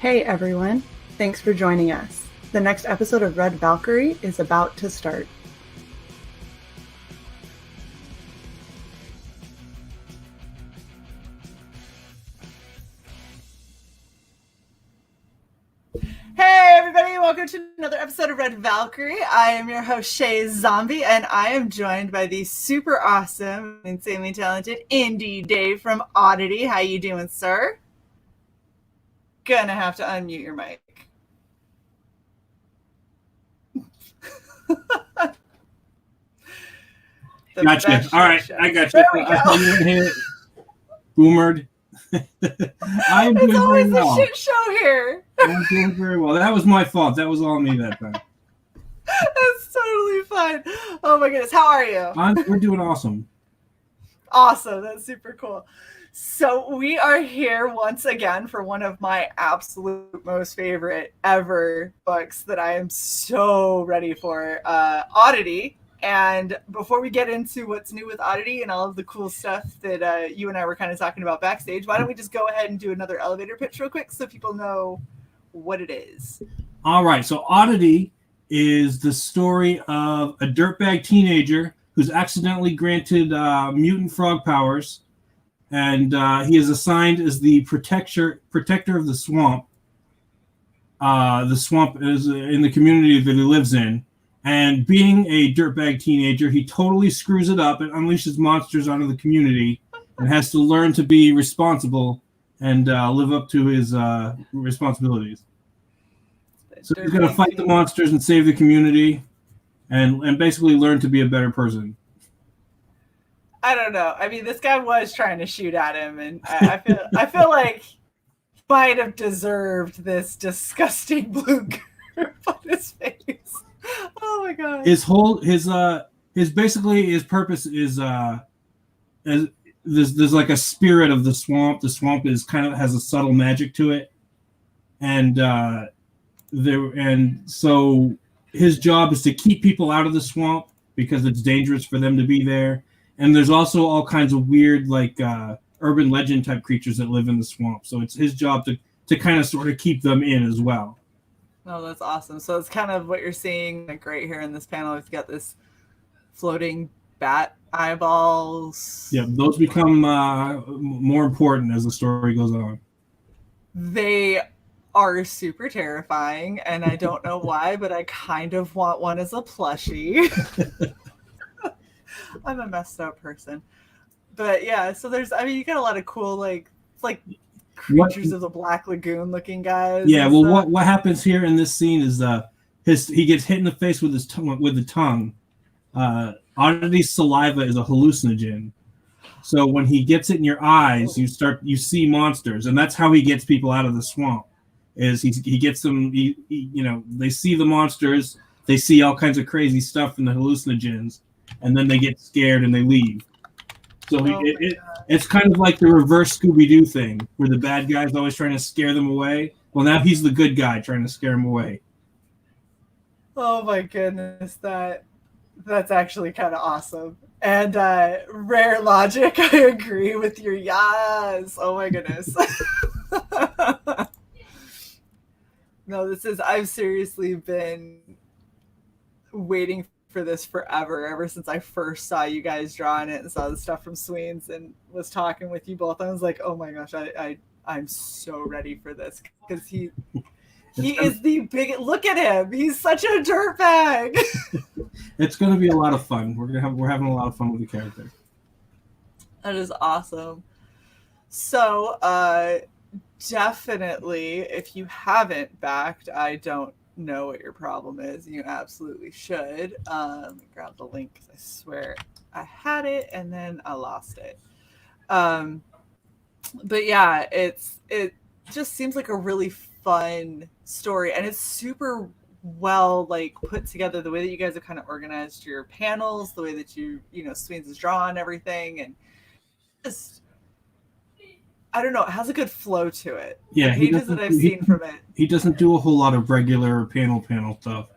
Hey everyone, thanks for joining us. The next episode of Red Valkyrie is about to start. Hey everybody, welcome to another episode of Red Valkyrie. I am your host Shae Zombie, and I am joined by the super awesome, insanely talented Indie Dave from Oddity. How you doing, sir? Gonna have to unmute your mic. Gotcha. All right, show. I got you. I thought you were hit. Boomered. I am doing very well. It's a shit show here. I'm doing very well. That was my fault. That was all me that time. That's totally fine. Oh my goodness. How are you? We're doing awesome. Awesome. That's super cool. So we are here once again for one of my absolute most favorite ever books that I am so ready for, Oddity. And before we get into what's new with Oddity and all of the cool stuff that you and I were kind of talking about backstage, why don't we just go ahead and do another elevator pitch real quick so people know what it is. All right. So Oddity is the story of a dirtbag teenager who's accidentally granted mutant frog powers. And he is assigned as the protector of the swamp. The swamp is in the community that he lives in. And being a dirtbag teenager, he totally screws it up and unleashes monsters onto the community and has to learn to be responsible and live up to his responsibilities. So he's going to fight the monsters and save the community and basically learn to be a better person. I don't know. I mean, this guy was trying to shoot at him, and I feel like he might have deserved this disgusting blue curve on his face. Oh my god. His purpose is there's like a spirit of the swamp. The swamp has a subtle magic to it, and so his job is to keep people out of the swamp because it's dangerous for them to be there. And there's also all kinds of weird, like urban legend type creatures that live in the swamp. So it's his job to kind of sort of keep them in as well. Oh, that's awesome. So it's kind of what you're seeing like right here in this panel. We've got this floating bat eyeballs. Yeah, those become more important as the story goes on. They are super terrifying, and I don't know why, but I kind of want one as a plushie. I'm a messed up person. But yeah, so you got a lot of cool like creatures of the Black Lagoon looking guys. Yeah, well what happens here in this scene is he gets hit in the face with the tongue. Oddity's saliva is a hallucinogen. So when he gets it in your eyes, you see monsters, and that's how he gets people out of the swamp. Is he gets them they see the monsters, they see all kinds of crazy stuff in the hallucinogens. And then they get scared and they leave. So it's kind of like the reverse Scooby-Doo thing, where the bad guy's always trying to scare them away. Well, now he's the good guy trying to scare them away. Oh my goodness, that's actually kind of awesome. And rare logic, I agree with your yes. Oh my goodness. No, I've seriously been waiting for this forever, ever since I first saw you guys drawing it and saw the stuff from Sweens and was talking with you both. I was like, oh my gosh, I'm so ready for this because he is the big. Look at him, he's such a dirtbag. It's going to be a lot of fun. We're having a lot of fun with the character. That is awesome. So definitely, if you haven't backed, I don't know what your problem is. You absolutely should. Grab the link because I swear I had it and then I lost it. But yeah, it just seems like a really fun story, and it's super well put together. The way that you guys have kind of organized your panels, the way that Sweens is drawn everything, and just I don't know, it has a good flow to it. Yeah, the pages that I've seen from it. He doesn't do a whole lot of regular panel stuff.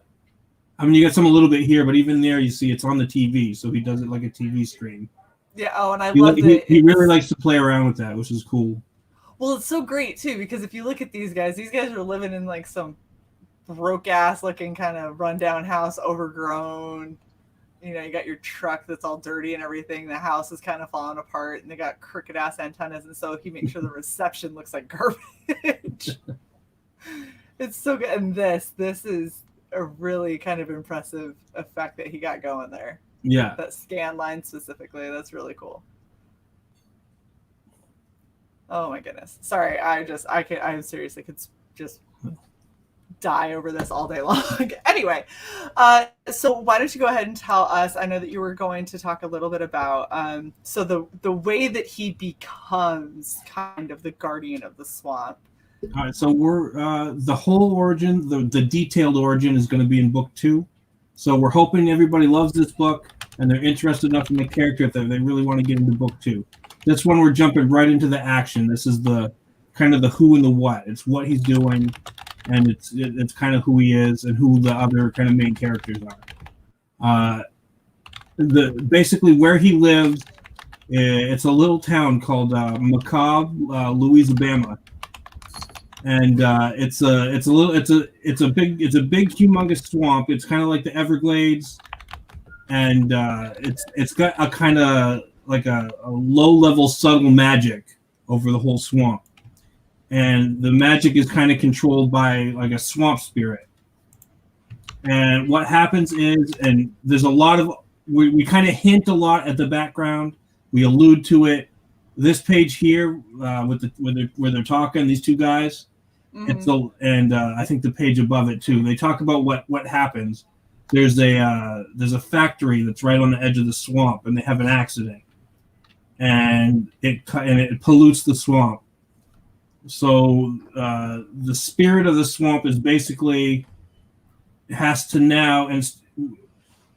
I mean, you got some a little bit here, but even there, you see it's on the TV, so he does it like a TV screen. Yeah. Oh, and I love it. He really likes to play around with that, which is cool. Well, it's so great too because if you look at these guys are living in like some broke ass looking kind of rundown house, overgrown. You know, you got your truck that's all dirty and everything. The house is kind of falling apart, and they got crooked ass antennas, and so he makes sure the reception looks like garbage. It's so good. And this is a really kind of impressive effect that he got going there. Yeah. That scan line specifically, that's really cool. Oh my goodness. Sorry, I seriously could just die over this all day long. Anyway, so why don't you go ahead and tell us, I know that you were going to talk a little bit about so the way that he becomes kind of the guardian of the swamp. All right, so we're the whole origin, the detailed origin is going to be in book 2. So we're hoping everybody loves this book and they're interested enough in the character that they really want to get into book 2. This one we're jumping right into the action. This is the kind of the who and the what. It's what he's doing, and it's kind of who he is and who the other kind of main characters are. Basically where he lives, it's a little town called McCobb, Louisiana. And it's a big humongous swamp. It's kind of like the Everglades, and it's got a kind of like a low-level subtle magic over the whole swamp, and the magic is kind of controlled by like a swamp spirit. And what happens is, and there's a lot of we kind of hint a lot at the background. We allude to it. This page here, where they're talking, these two guys. Mm-hmm. I think the page above it too. They talk about what happens. There's a factory that's right on the edge of the swamp, and they have an accident, and it pollutes the swamp. So the spirit of the swamp is basically has to now, and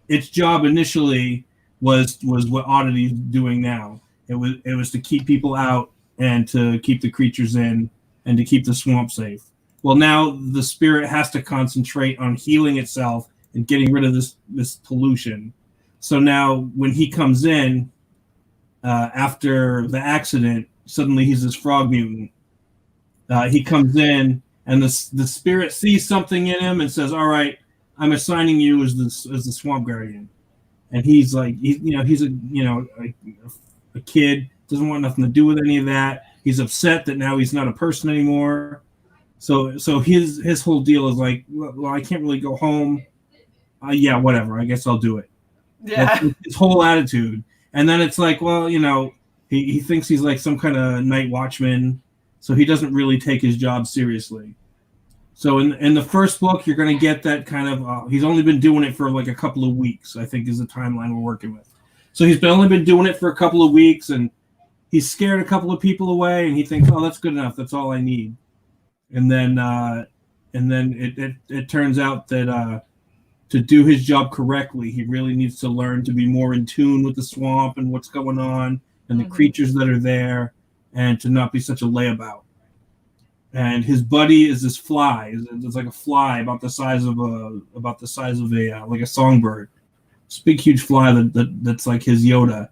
its job initially was what Oddity's doing now. It was to keep people out and to keep the creatures in and to keep the swamp safe. Well, now the spirit has to concentrate on healing itself and getting rid of this pollution. So now when he comes in after the accident, suddenly he's this frog mutant. He comes in and the spirit sees something in him and says, "All right, I'm assigning you as the swamp guardian." And he's like, he's a kid, doesn't want nothing to do with any of that. He's upset that now he's not a person anymore. So his whole deal is like, well, I can't really go home. Yeah, whatever. I guess I'll do it. Yeah. That's his whole attitude. And then it's like, well, he thinks he's like some kind of night watchman, so he doesn't really take his job seriously. So in the first book, you're going to get that kind of, he's only been doing it for like a couple of weeks, I think is the timeline we're working with. So he's only been doing it for a couple of weeks, and he's scared a couple of people away, and he thinks, oh, that's good enough. That's all I need. And then it turns out that to do his job correctly, he really needs to learn to be more in tune with the swamp and what's going on and the creatures that are there, and to not be such a layabout. And his buddy is this fly. It's like a fly about the size of a like a songbird. This big huge fly that's like his Yoda.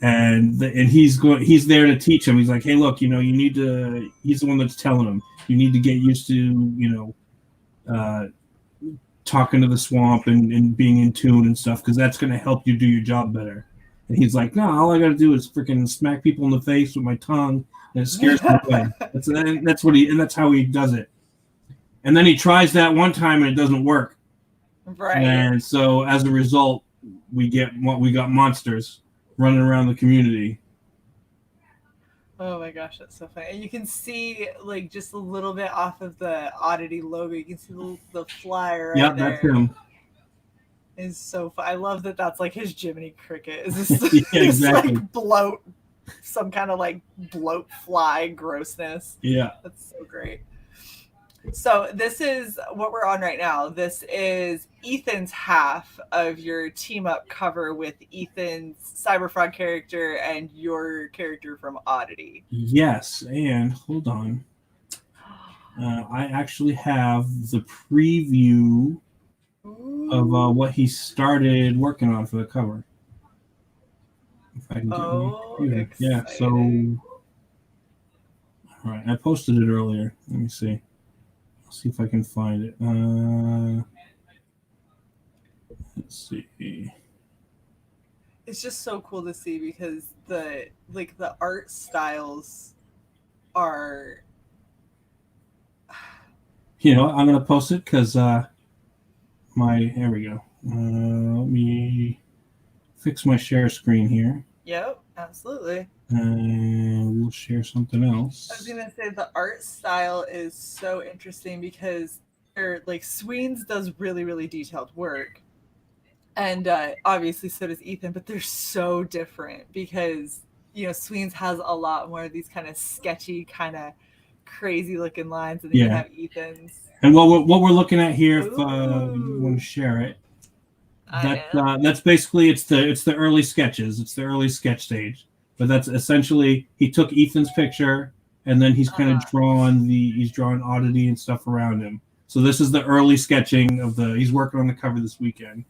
And he's there to teach him. He's like, hey, look, you need to. He's the one that's telling him you need to get used to talking to the swamp and being in tune and stuff, because that's going to help you do your job better. And he's like, no, all I got to do is freaking smack people in the face with my tongue, and it scares them away. That's how he does it. And then he tries that one time and it doesn't work. Right. And so as a result, we got monsters running around the community. Oh my gosh, that's so funny. And you can see like just a little bit off of the Oddity logo. You can see the flyer right there. That's him. It's so fun. I love that that's like his Jiminy Cricket. Is this yeah, exactly. like bloat, some kind of like bloat fly grossness. Yeah. That's so great. So this is what we're on right now. This is Ethan's half of your team up cover with Ethan's Cyberfrog character and your character from Oddity. Yes, and hold on. I actually have the preview of what he started working on for the cover. If I can get exciting. yeah, so All right, I posted it earlier. Let me see. I'll see if I can find it. Let's see. It's just so cool to see because the art styles are. You know, I'm gonna post it because here we go. Let me fix my share screen here. Yep, absolutely. And we'll share something else. I was gonna say the art style is so interesting because Sweens does really, really detailed work. And obviously so does Ethan, but they're so different because Sweens has a lot more of these kind of sketchy, kind of crazy looking lines, and then you have Ethan's. And what we're looking at here, if you want to share it, that's basically it's the early sketches. It's the early sketch stage, but that's essentially he took Ethan's picture and then he's kind of drawn Oddity and stuff around him. So this is the early sketching of he's working on the cover this weekend.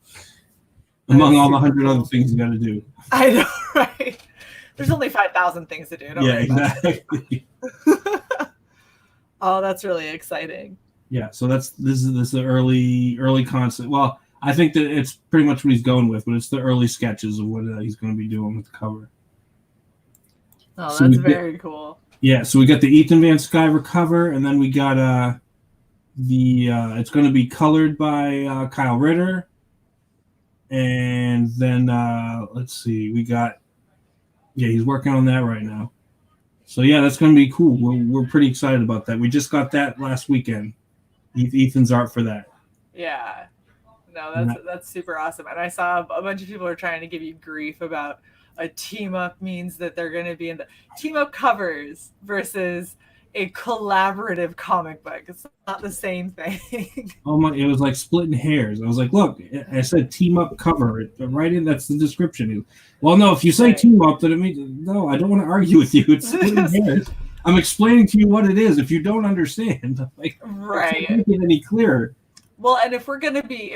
Among all the 100 other things he's got to do. I know, right? There's only 5,000 things to do. Don't worry exactly. Oh, that's really exciting. Yeah, so this is the early concept. Well, I think that it's pretty much what he's going with, but it's the early sketches of what he's going to be doing with the cover. Oh, so that's very cool. Yeah, so we got the Ethan Van Sciver cover, and then we got it's going to be colored by Kyle Ritter. And then let's see, we got he's working on that right now. So yeah, that's going to be cool. We're pretty excited about that. We just got that last weekend. Ethan's art for that. Yeah, no, that's super awesome. And I saw a bunch of people are trying to give you grief about a team up means that they're going to be in the team up covers versus a collaborative comic book. It's not the same thing. Oh my! It was like splitting hairs. I was like, "Look, I said team up cover. Right in. That's the description." Well, no. If you say team up, then it means no. I don't want to argue with you. It's splitting hairs. I'm explaining to you what it is. If you don't understand, like, right, I can't make it any clearer. Well, and if we're gonna be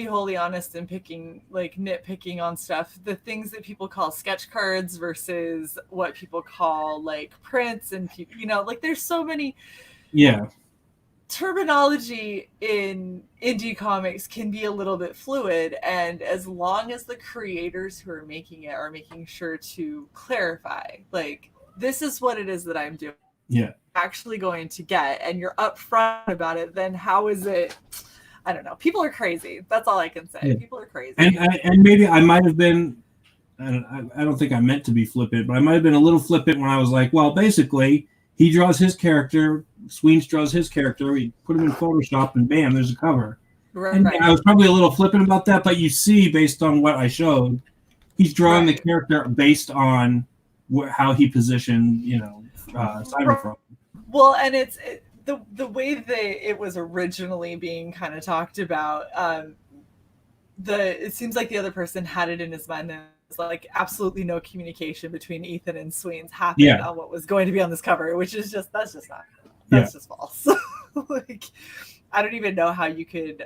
wholly honest and nitpicking on stuff, the things that people call sketch cards versus what people call like prints and there's so many terminology in indie comics can be a little bit fluid, and as long as the creators who are making it are making sure to clarify, like, this is what it is that I'm doing. Yeah. Actually going to get, and you're upfront about it, then how is it? I don't know. People are crazy. That's all I can say. Yeah. People are crazy. And maybe I might have been, I don't think I meant to be flippant, but I might have been a little flippant when I was like, well, basically, he draws his character, Sweens draws his character, we put him in Photoshop, and bam, there's a cover. Right. And I was probably a little flippant about that, but you see, based on what I showed, he's drawing the character based on how he positioned, Cyberfrog. Well, and it's the way that it was originally being kind of talked about. It seems like the other person had it in his mind that there's like absolutely no communication between Ethan and Sweens happened on what was going to be on this cover, which is just just false. Like, I don't even know how you could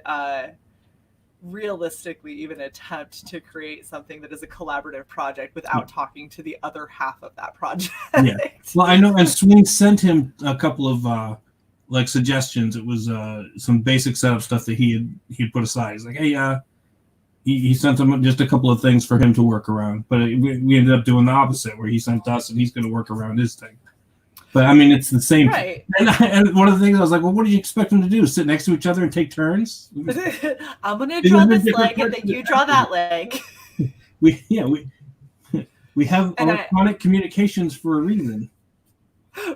realistically even attempt to create something that is a collaborative project without talking to the other half of that project. Yeah. Well, I know, and Sweens sent him a couple of suggestions. It was some basic setup stuff that he'd put aside. He's like, hey, he sent him just a couple of things for him to work around, but we ended up doing the opposite, where he sent us and he's going to work around his thing. But I mean, it's the same. Right. And one of the things I was like, well, what did you expect them to do? Sit next to each other and take turns? I'm going to draw this leg, and then you draw that leg. We have electronic communications for a reason.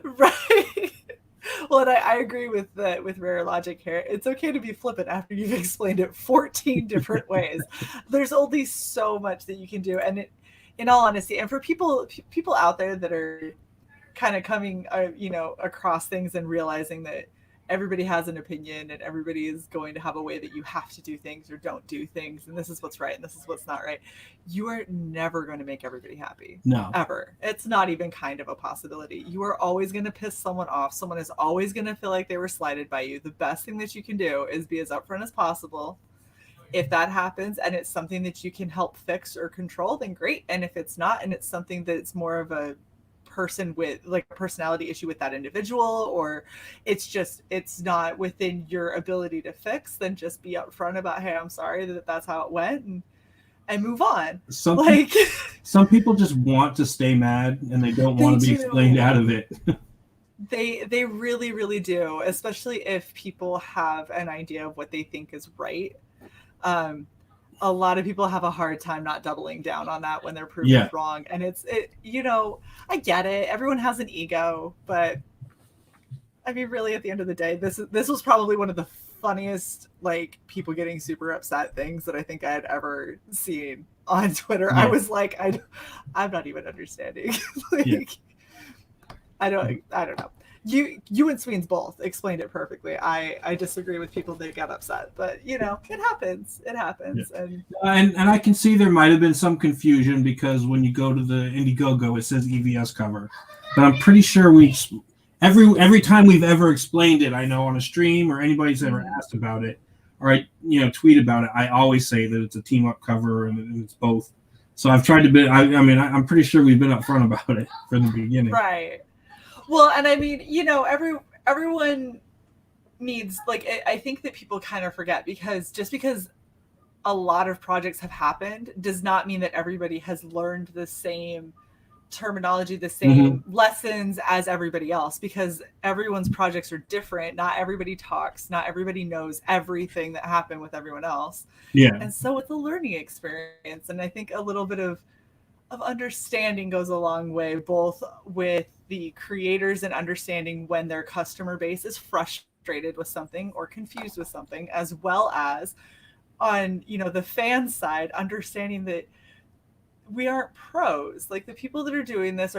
Right. Well, and I agree with Rare Logic here. It's okay to be flippant after you've explained it 14 different ways. There's only so much that you can do, and in all honesty, and for people out there that are kind of coming, across things and realizing that everybody has an opinion and everybody is going to have a way that you have to do things or don't do things, and this is what's right and this is what's not right. You are never going to make everybody happy. No. Ever. It's not even kind of a possibility. You are always going to piss someone off. Someone is always going to feel like they were slighted by you. The best thing that you can do is be as upfront as possible. If that happens and it's something that you can help fix or control, then great. And if it's not, and it's something that's more of a person with like a personality issue with that individual, or it's not within your ability to fix, then just be upfront about, hey, I'm sorry that that's how it went, and move on. Some people just want to stay mad and they don't want to be explained out of it. They really, really do, especially if people have an idea of what they think is right. A lot of people have a hard time not doubling down on that when they're proven wrong. And I get it. Everyone has an ego, but I mean, really, at the end of the day, this was probably one of the funniest, like, people getting super upset things that I think I had ever seen on Twitter. I was like, I'm not even understanding. I don't know. You and Sweens both explained it perfectly. I disagree with people that get upset, but it happens. It happens. And I can see there might have been some confusion because when you go to the Indiegogo, it says EVS cover. But I'm pretty sure every time we've ever explained it, I know on a stream or anybody's ever asked about it, or I tweet about it, I always say that it's a team up cover and it's both. So I've tried to be. I'm pretty sure we've been upfront about it from the beginning. Right. Well, and I mean, everyone needs, like, I think that people kind of forget, because just because a lot of projects have happened does not mean that everybody has learned the same terminology, the same lessons as everybody else, because everyone's projects are different. Not everybody talks, not everybody knows everything that happened with everyone else. Yeah. And so it's a learning experience. And I think a little bit of understanding goes a long way, both with the creators and understanding when their customer base is frustrated with something or confused with something, as well as on, the fan side, understanding that we aren't pros. Like, the people that are doing this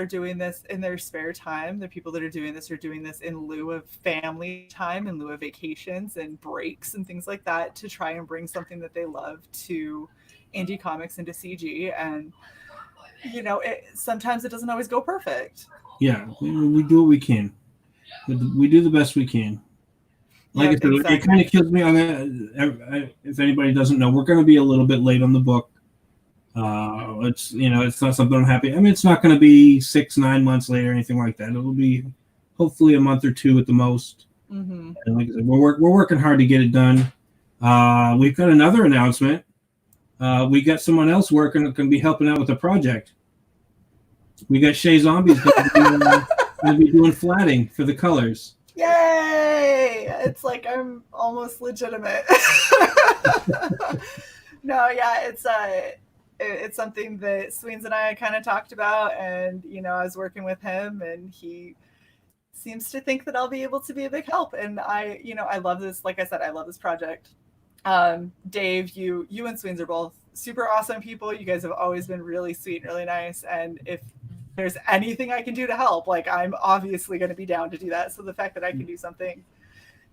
in their spare time. The people that are doing this in lieu of family time, in lieu of vacations and breaks and things like that, to try and bring something that they love to indie comics and to CG. And sometimes it doesn't always go perfect. Yeah, we do what we can. We do the best we can. Like I said, exactly. It kind of kills me on that. If anybody doesn't know, we're going to be a little bit late on the book. It's not something I'm happy. I mean, it's not going to be 6-9 months later or anything like that. It will be hopefully a month or two at the most. And like I said, we're working hard to get it done. We've got another announcement. We got someone else working that can be helping out with the project. We got Shae Zombies going to be doing flatting for the colors. Yay! It's like I'm almost legitimate. No, yeah, it's something that Sweens and I kind of talked about, and I was working with him, and he seems to think that I'll be able to be a big help. And I love this. Like I said, I love this project. Dave, you and Sweens are both super awesome people. You guys have always been really sweet and really nice. And if there's anything I can do to help, like, I'm obviously going to be down to do that. So the fact that I can do something,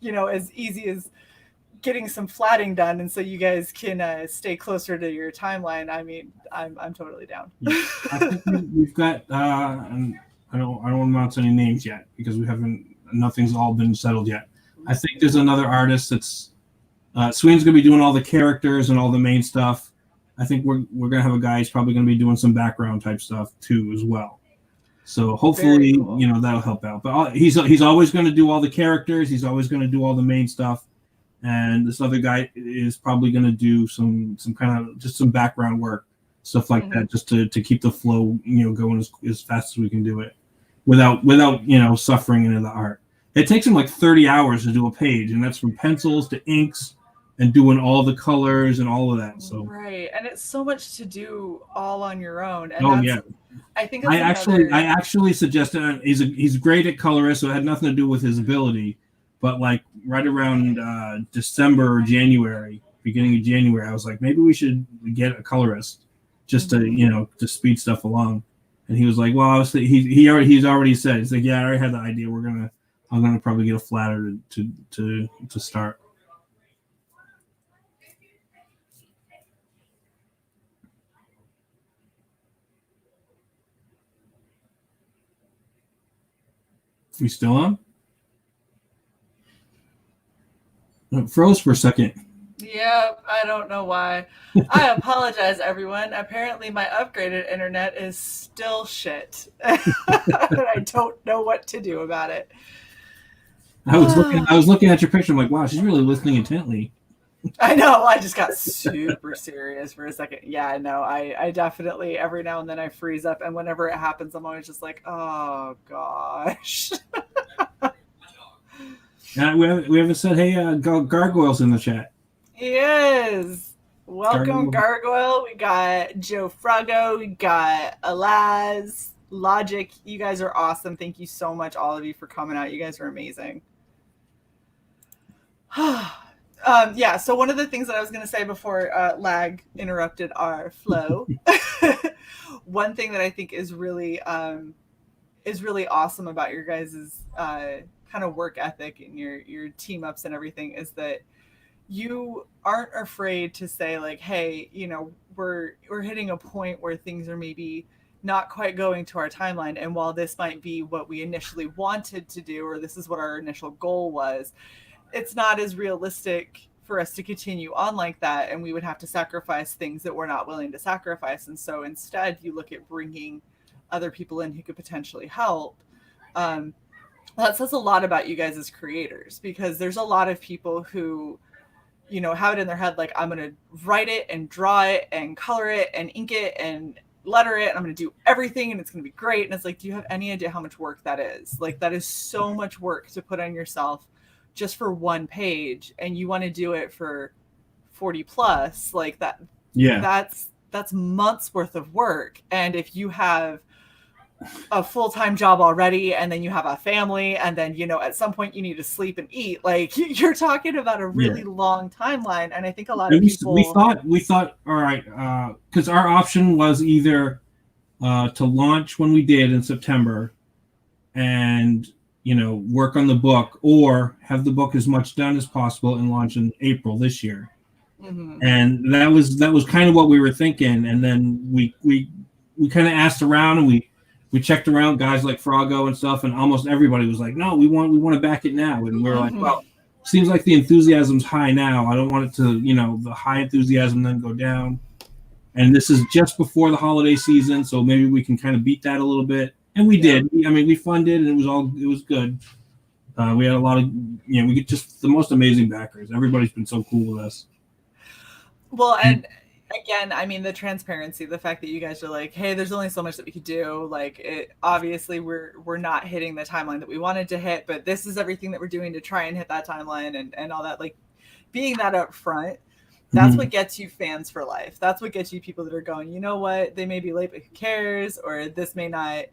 as easy as getting some flatting done, and so you guys can stay closer to your timeline, I mean, I'm totally down. Yeah. I think we've got, and I don't want to announce any names yet because nothing's all been settled yet. I think there's another artist that's, Sweens going to be doing all the characters and all the main stuff. I think we're going to have a guy who's probably going to be doing some background type stuff too as well. So hopefully, cool. That'll help out. But he's always going to do all the characters. He's always going to do all the main stuff. And this other guy is probably going to do some kind of just some background work, stuff like that, just to keep the flow, going as fast as we can do it without suffering into the art. It takes him like 30 hours to do a page, and that's from pencils to inks and doing all the colors and all of that. So right, and it's so much to do all on your own. And I think I actually suggested he's great at colorist, so it had nothing to do with his ability. But like right around December or January, beginning of January, I was like, maybe we should get a colorist just to to speed stuff along. And he was like, well, he's already said, he's like, yeah, I already had the idea. I'm gonna probably get a flatter to start. We still on? It froze for a second. Yep, I don't know why. I apologize, everyone. Apparently, my upgraded internet is still shit. I don't know what to do about it. I was looking at your picture. I'm like, wow, she's really listening intently. I know. I just got super serious for a second. Yeah, no, I definitely every now and then I freeze up, and whenever it happens, I'm always just like, oh gosh. We haven't said, hey, Gargoyle's in the chat. Yes. Welcome, Gargoyle. Gargoyle. We got Joe Frago. We got Alaz, Logic. You guys are awesome. Thank you so much, all of you, for coming out. You guys are amazing. Yeah, so one of the things that I was going to say before lag interrupted our flow, one thing that I think is really awesome about your guys' kind of work ethic and your team ups and everything is that you aren't afraid to say like, hey, you know, we're hitting a point where things are maybe not quite going to our timeline, and while this might be what we initially wanted to do, or this is what our initial goal was, it's not as realistic for us to continue on like that, and we would have to sacrifice things that we're not willing to sacrifice. And so instead you look at bringing other people in who could potentially help. That says a lot about you guys as creators, because there's a lot of people who, you know, have it in their head like, I'm going to write it and draw it and color it and ink it and letter it, and I'm going to do everything and it's going to be great. And it's like, do you have any idea how much work that is? Like, that is so much work to put on yourself just for one page, and you want to do it for 40 plus, like that. Yeah, that's months worth of work. And if you have a full-time job already, and then you have a family, and then, you know, at some point you need to sleep and eat, like, you're talking about a really long timeline. And I think a lot of people, we thought all right, because our option was either to launch when we did in September and, you know, work on the book, or have the book as much done as possible and launch in April this year. mm-hmm. And that was kind of what we were thinking. And then we kind of asked around, and we checked around, guys like Frago and stuff, and almost everybody was like, no, we want to back it now. And we were like, well, seems like the enthusiasm's high now. I don't want it to, you know, the high enthusiasm then go down. And this is just before the holiday season, so maybe we can kind of beat that a little bit. And we did. I mean, we funded, and it was good. We had a lot of, you know, we get just the most amazing backers. Everybody's been so cool with us. Well, and again, I mean, the transparency, the fact that you guys are like, hey, there's only so much that we could do. Like, it obviously we're not hitting the timeline that we wanted to hit, but this is everything that we're doing to try and hit that timeline, and all that. Like, being that up front, that's what gets you fans for life. That's what gets you people that are going, you know what, they may be late, but who cares? Or this may not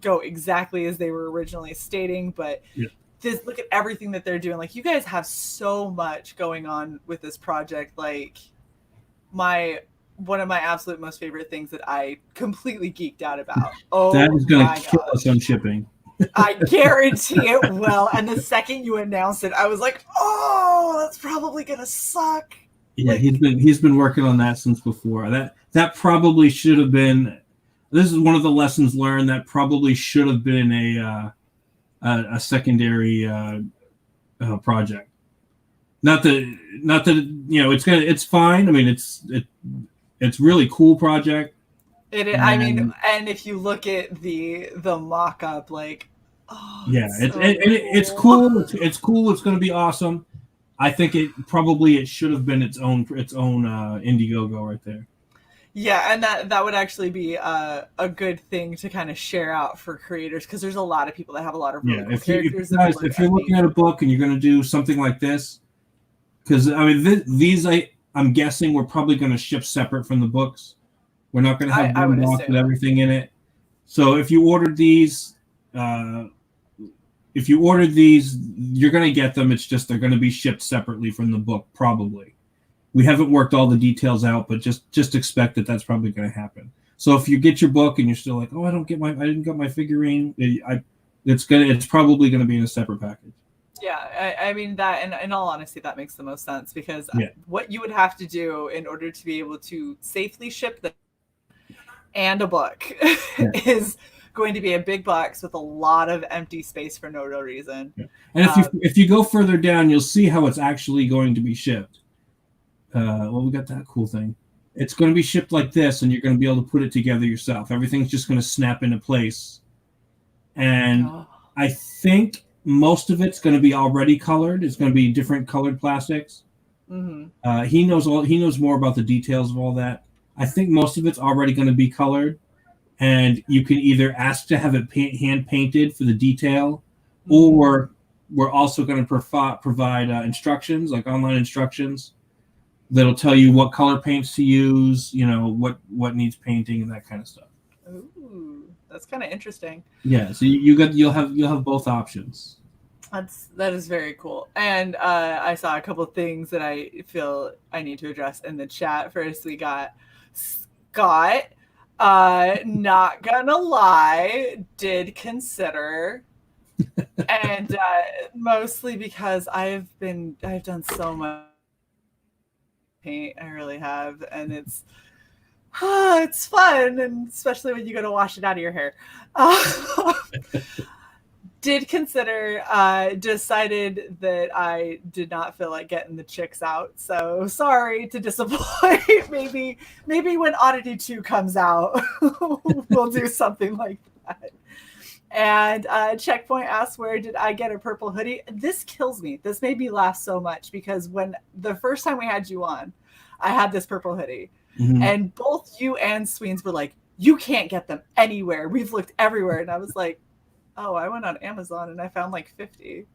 go exactly as they were originally stating, but this, look at everything that they're doing. Like, you guys have so much going on with this project. Like, one of my absolute most favorite things that I completely geeked out about. Oh, that is going to kill us on shipping. I guarantee it will. And the second you announced it, I was like, oh, that's probably going to suck. Yeah, he's been working on that since before. That probably should have been. This is one of the lessons learned. That probably should have been a secondary project. Not that you know, it's fine. I mean, it's really cool project. It is, I mean, and if you look at the mock-up, like, oh, yeah, it's cool. It's cool. It's going to be awesome. I think it should have been its own Indiegogo right there. Yeah, and that would actually be a good thing to kind of share out for creators, because there's a lot of people that have a lot of really cool characters. If you're looking at a book and you're going to do something like this, because I mean these I'm guessing we're probably going to ship separate from the books. We're not going to have one box with everything in it. So if you ordered these, you're going to get them. It's just they're going to be shipped separately from the book, probably. We haven't worked all the details out, but just expect that that's probably going to happen. So if you get your book and you're still like, oh, I didn't get my figurine, it's probably going to be in a separate package. Yeah, I mean, that, and in all honesty, that makes the most sense, because what you would have to do in order to be able to safely ship them and a book is going to be a big box with a lot of empty space for no real reason. Yeah. And if you go further down, you'll see how it's actually going to be shipped. Well, we got that cool thing. It's going to be shipped like this, and you're going to be able to put it together yourself. Everything's just going to snap into place. And I think most of it's going to be already colored. It's going to be different colored plastics. Mm-hmm. He knows more about the details of all that. I think most of it's already going to be colored, and you can either ask to have it hand painted for the detail, or we're also going to provide instructions, like online instructions, that'll tell you what color paints to use, what needs painting and that kind of stuff. Ooh, that's kind of interesting. Yeah, so you'll have both options. That is very cool. And I saw a couple of things that I feel I need to address in the chat. First, we got Scott. Not gonna lie, did consider, and mostly because I've done so much paint. I really have, and it's fun, and especially when you go to wash it out of your hair. Did consider, decided that I did not feel like getting the chicks out. So sorry to disappoint. Maybe when Oddity 2 comes out, we'll do something like that. And Checkpoint asks, where did I get a purple hoodie? This kills me. This made me laugh so much because when the first time we had you on, I had this purple hoodie. Mm-hmm. And both you and Sweens were like, you can't get them anywhere. We've looked everywhere. And I was like, oh, I went on Amazon and I found like 50.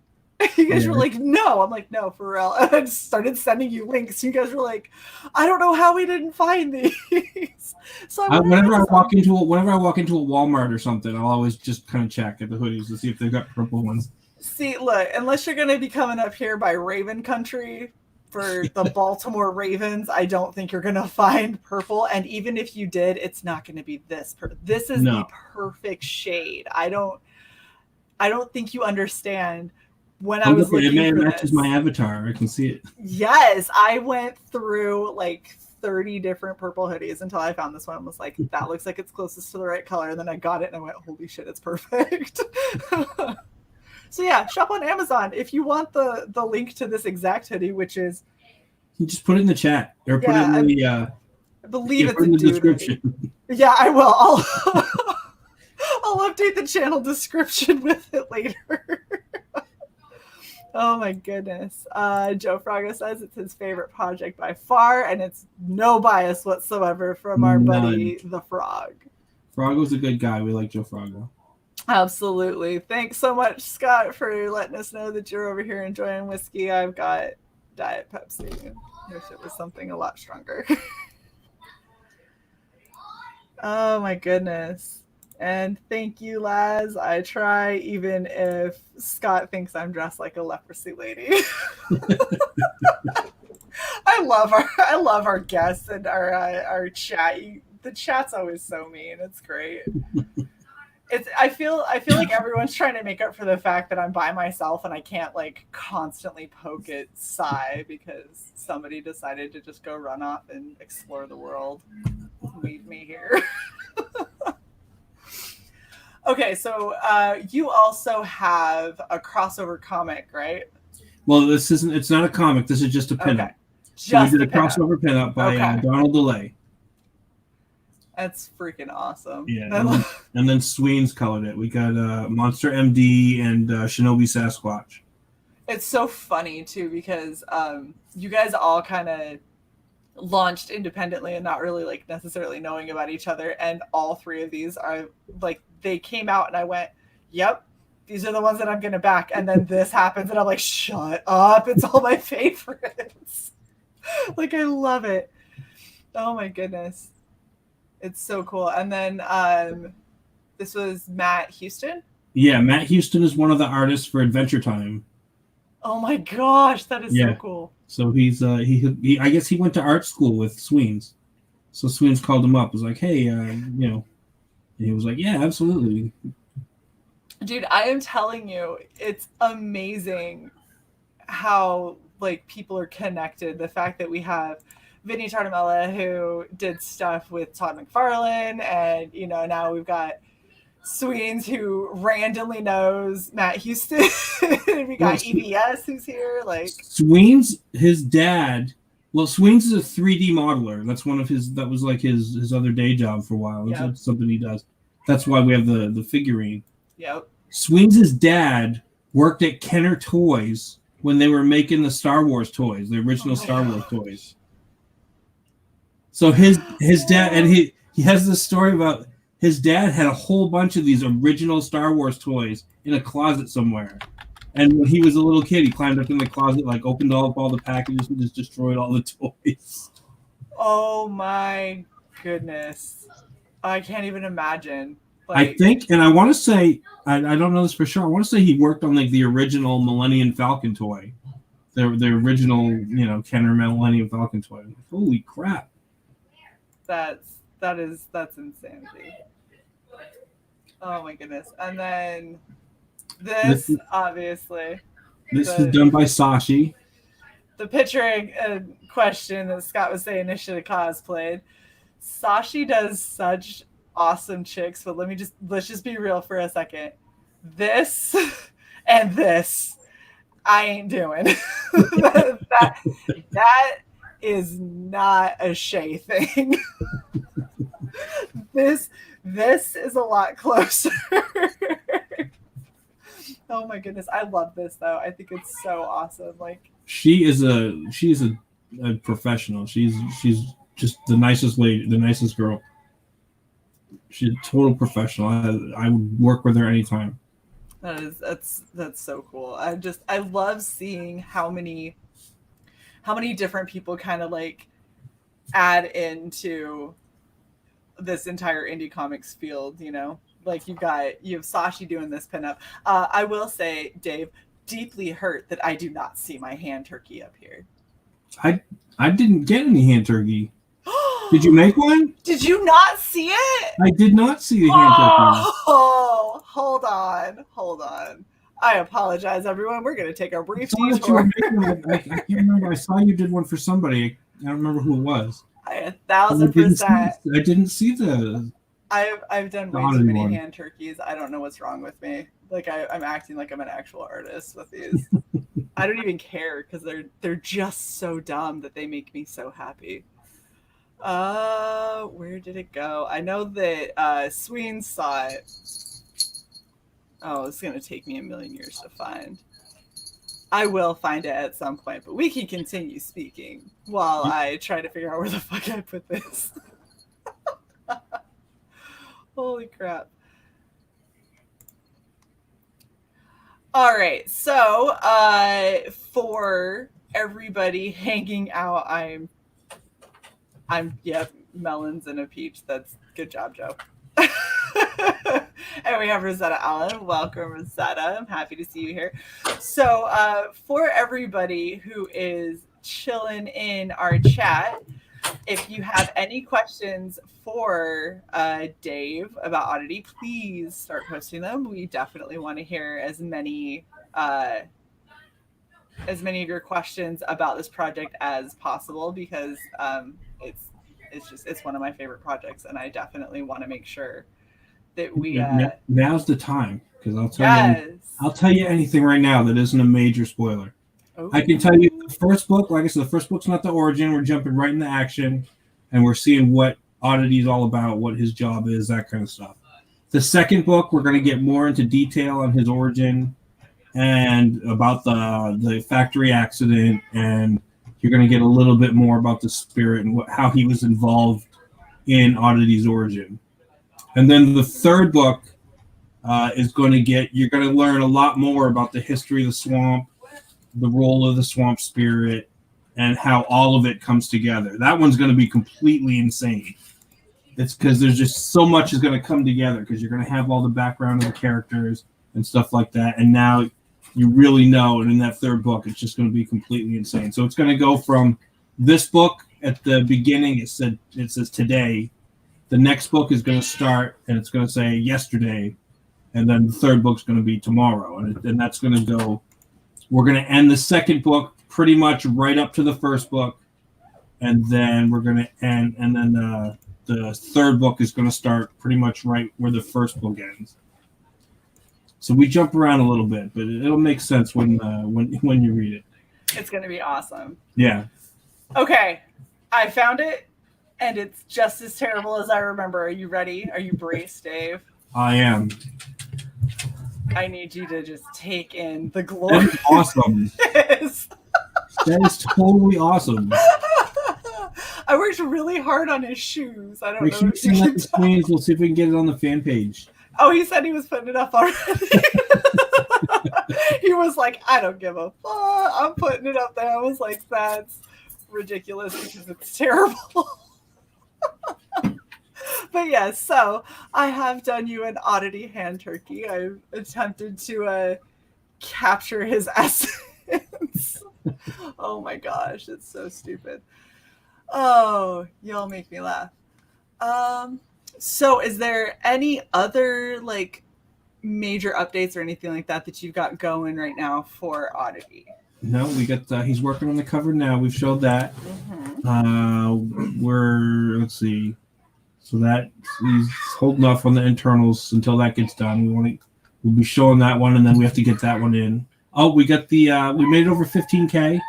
You guys were like, no. I'm like, no, for real. And I just started sending you links. You guys were like, I don't know how we didn't find these. So whenever I walk into a Walmart or something, I'll always just kind of check at the hoodies to see if they've got purple ones. See, look, unless you're going to be coming up here by Raven Country for the Baltimore Ravens, I don't think you're going to find purple. And even if you did, it's not going to be this. This is the perfect shade. I don't think you understand. When I was looking for this, matches my avatar. I can see it. Yes, I went through like 30 different purple hoodies until I found this one. I was like, that looks like it's closest to the right color. And then I got it and I went, holy shit, it's perfect. So yeah, shop on Amazon if you want the link to this exact hoodie, which is. You just put it in the chat or put it in the. I believe it's in the description. Hoodie. Yeah, I will. I'll update the channel description with it later. Oh my goodness. Joe Frago says it's his favorite project by far, and it's no bias whatsoever from our buddy the Frog. Frago's a good guy. We like Joe Frago. Absolutely. Thanks so much, Scott, for letting us know that you're over here enjoying whiskey. I've got Diet Pepsi. I wish it was something a lot stronger. Oh my goodness. And thank you, Laz. I try even if Scott thinks I'm dressed like a leprosy lady. I love our guests and our chat. The chat's always so mean. It's great. I feel like everyone's trying to make up for the fact that I'm by myself and I can't like constantly poke at Sai because somebody decided to just go run off and explore the world. Leave me here. Okay, so you also have a crossover comic, right? Well, it's not a comic. This is just a pinup. Okay. Just we did a crossover pinup by Donald DeLay. That's freaking awesome. Yeah, and then Sweens colored it. We got Monster MD and Shinobi Sasquatch. It's so funny, too, because you guys all kind of launched independently and not really like necessarily knowing about each other, and all three of these are like they came out and I went, yep, these are the ones that I'm gonna back, and then this happens and I'm like, shut up, it's all my favorites. Like I love it. Oh my goodness, it's so cool. And then this was Matt Houston. Yeah, Matt Houston is one of the artists for Adventure Time. Oh my gosh, that is so cool. So he's he I guess he went to art school with Sweens. So Sweens called him up, was like, hey, and he was like, yeah, absolutely. Dude, I am telling you, it's amazing how like people are connected. The fact that we have Vinny Tartamella who did stuff with Todd McFarlane, and now we've got Sweens who randomly knows Matt Houston. We got EBS who's here. Like Sweens, his dad Well, Sweens is a 3D modeler. That's one of his. That was like his other day job for a while. That's something he does. That's why we have the figurine. Yep. Sweens' dad worked at Kenner Toys when they were making the Star Wars toys, the original Star Wars toys. So his dad, and he has this story about his dad had a whole bunch of these original Star Wars toys in a closet somewhere. And when he was a little kid, he climbed up in the closet, like opened up all the packages and just destroyed all the toys. Oh my goodness. I can't even imagine. Like, I think, and I want to say, I don't know this for sure. I want to say he worked on like the original Millennium Falcon toy, the original, Kenner Millennium Falcon toy. Holy crap! That's insanity. Oh my goodness! And then this obviously. This is done by Sashi. The picture question that Scott was saying initially cosplayed. Sashi does such awesome chicks, but let's just be real for a second. This and this, I ain't doing. that is not a Shae thing. This is a lot closer. Oh my goodness, I love this though. I think it's so awesome. Like she is a professional. She's just the nicest lady, the nicest girl. She's a total professional. I would work with her anytime. That's so cool. I love seeing how many different people kind of like add into this entire indie comics field, Like you have Sashi doing this pinup. I will say, Dave, deeply hurt that I do not see my hand turkey up here. I didn't get any hand turkey. Did you make one? Did you not see it? I did not see the hand turkey. Oh, hold on. I apologize, everyone. We're going to take a brief detour. I can't remember. I saw you did one for somebody. I don't remember who it was. 1,000%. I didn't see the... I've done way too many hand turkeys. I don't know what's wrong with me. Like I'm acting like I'm an actual artist with these. I don't even care because they're just so dumb that they make me so happy. Where did it go? I know that Sweens saw it. Oh, it's gonna take me a million years to find. I will find it at some point, but we can continue speaking while I try to figure out where the fuck I put this. Holy crap. All right, so for everybody hanging out, I'm melons and a peach. That's good job, Joe. And we have Rosetta Allen. Welcome, Rosetta. I'm happy to see you here. So for everybody who is chilling in our chat, if you have any questions for Dave about Oddity, please start posting them. We definitely want to hear as many of your questions about this project as possible because it's one of my favorite projects, and I definitely want to make sure that we. Now's the time because I'll tell you anything right now that isn't a major spoiler. Ooh. I can tell you the first book, like I said, the first book's not the origin. We're jumping right into action, and we're seeing what Oddity is all about, what his job is, that kind of stuff. The second book, we're going to get more into detail on his origin and about the factory accident, and you're going to get a little bit more about the spirit and how he was involved in Oddity's origin. And then the third book is going to you're going to learn a lot more about the history of the swamp, the role of the swamp spirit, and how all of it comes together. That one's going to be completely insane. It's because there's just so much is going to come together because you're going to have all the background of the characters and stuff like that. And now you really know, and in that third book, it's just going to be completely insane. So it's going to go from this book at the beginning, it says today. The next book is going to start, and it's going to say yesterday. And then the third book's going to be tomorrow. And that's going to go... We're going to end the second book pretty much right up to the first book, and then we're going to end, and then the third book is going to start pretty much right where the first book ends. So we jump around a little bit, but it'll make sense when you read it. It's going to be awesome. Yeah. Okay, I found it, and it's just as terrible as I remember. Are you ready? Are you braced, Dave? I am. I need you to just take in the That glory. is awesome. That is totally awesome. I worked really hard on his shoes. I don't Make know sure you if you send that can to tell. Sweens. We'll see if we can get it on the fan page. Oh, he said he was putting it up already. He was like, I don't give a fuck. I'm putting it up there. I was like, that's ridiculous because it's terrible. But yes, so I have done you an oddity hand turkey. I've attempted to capture his essence. Oh my gosh, it's so stupid. Oh, y'all make me laugh. So is there any other like major updates or anything like that that you've got going right now for Oddity? No, we got. He's working on the cover now. We've showed that. Let's see. So that he's holding off on the internals until that gets done. We'll be showing that one, and then we have to get that one in. Oh, we got the. We made it over 15K.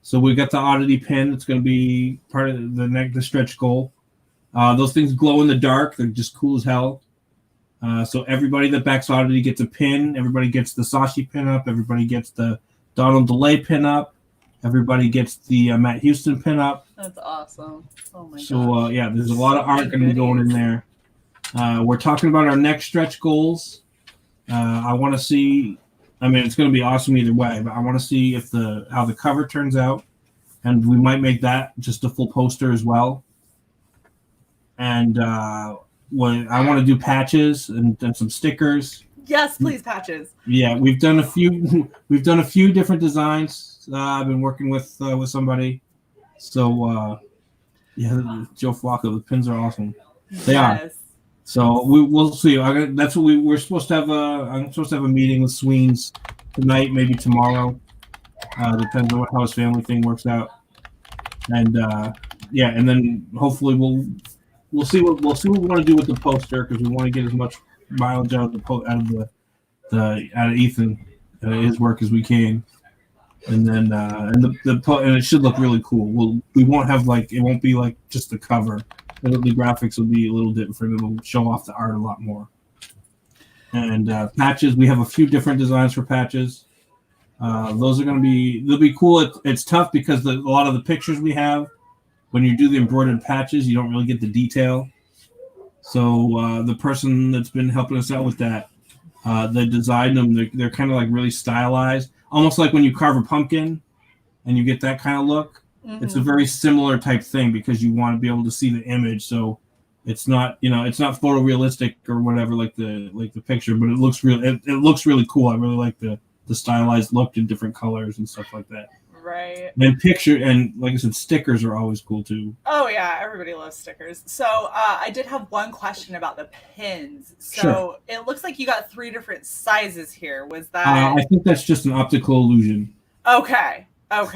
So we got the Oddity pin. It's going to be part of the stretch goal. Those things glow in the dark. They're just cool as hell. So everybody that backs Oddity gets a pin. Everybody gets the Sashi pin up. Everybody gets the Donald DeLay pin up. Everybody gets the Matt Houston pin up. That's awesome. Oh my So yeah, there's a lot of art going to be going in there. We're talking about our next stretch goals. I want to see. I mean, it's going to be awesome either way, but I want to see if how the cover turns out, and we might make that just a full poster as well. And what I want to do patches and some stickers. Yes, please, patches. Yeah, we've done a few. We've done a few different designs. I've been working with somebody. So yeah, Joe Flacco. The pins are awesome. They are. So we'll see. That's what we're supposed to have. I'm supposed to have a meeting with Sweens tonight, maybe tomorrow. Depends on how his family thing works out. And yeah, and then hopefully we'll see what we want to do with the poster because we want to get as much mileage out of Ethan his work as we can. And then and it should look really cool. We won't have it won't be like just the cover. The graphics will be a little different. It'll show off the art a lot more. And patches, we have a few different designs for patches. Those are they'll be cool. It's tough because a lot of the pictures we have, when you do the embroidered patches, you don't really get the detail. So the person that's been helping us out with that, they designed them. They're kind of like really stylized, almost like when you carve a pumpkin and you get that kind of look. Mm-hmm. It's a very similar type thing because you want to be able to see the image. So it's not photorealistic or whatever like the picture, but it looks real. It looks really cool. I really like the stylized look in different colors and stuff like that. Right. And like I said, stickers are always cool too. Oh yeah, everybody loves stickers. So I did have one question about the pins. So sure. It looks like you got 3 different sizes here. Was that? I think that's just an optical illusion. Okay. I'm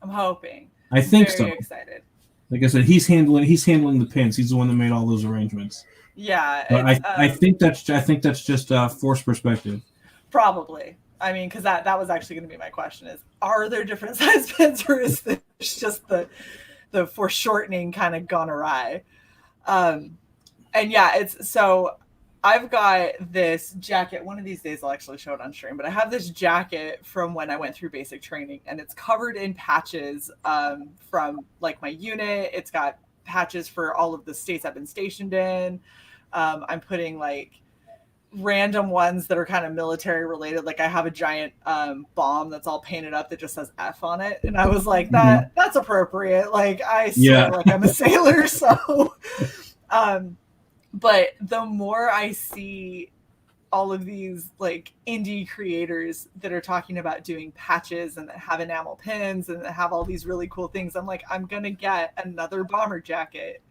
hoping. I think Very so. Excited. Like I said, he's handling the pins. He's the one that made all those arrangements. Yeah. But I think that's just forced perspective. Probably. I mean, because that was actually going to be my question: is are there different size pins, or is this just the foreshortening kind of gone awry? And yeah, it's so. I've got this jacket. One of these days I'll actually show it on stream, but I have this jacket from when I went through basic training, and it's covered in patches from like my unit. It's got patches for all of the states I've been stationed in. I'm putting like random ones that are kind of military related. Like I have a giant bomb that's all painted up that just says F on it. And I was like, that's appropriate. Like I swear like I'm a sailor. So but the more I see all of these like indie creators that are talking about doing patches and that have enamel pins and that have all these really cool things, I'm like, I'm going to get another bomber jacket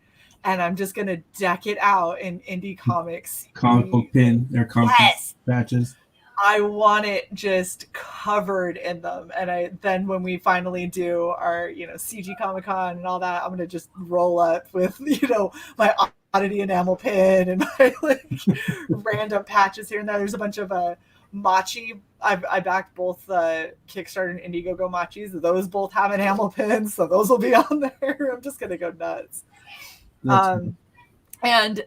and I'm just going to deck it out in indie comics. Comic book pin. They're comic patches. I want it just covered in them. And then when we finally do our, CG Comic Con and all that, I'm going to just roll up with, my Oddity enamel pin and my like random patches here and there. There's a bunch of Machi, I backed both Kickstarter and Indiegogo Machis. Those both have enamel pins, so those will be on there. I'm just gonna go nuts. And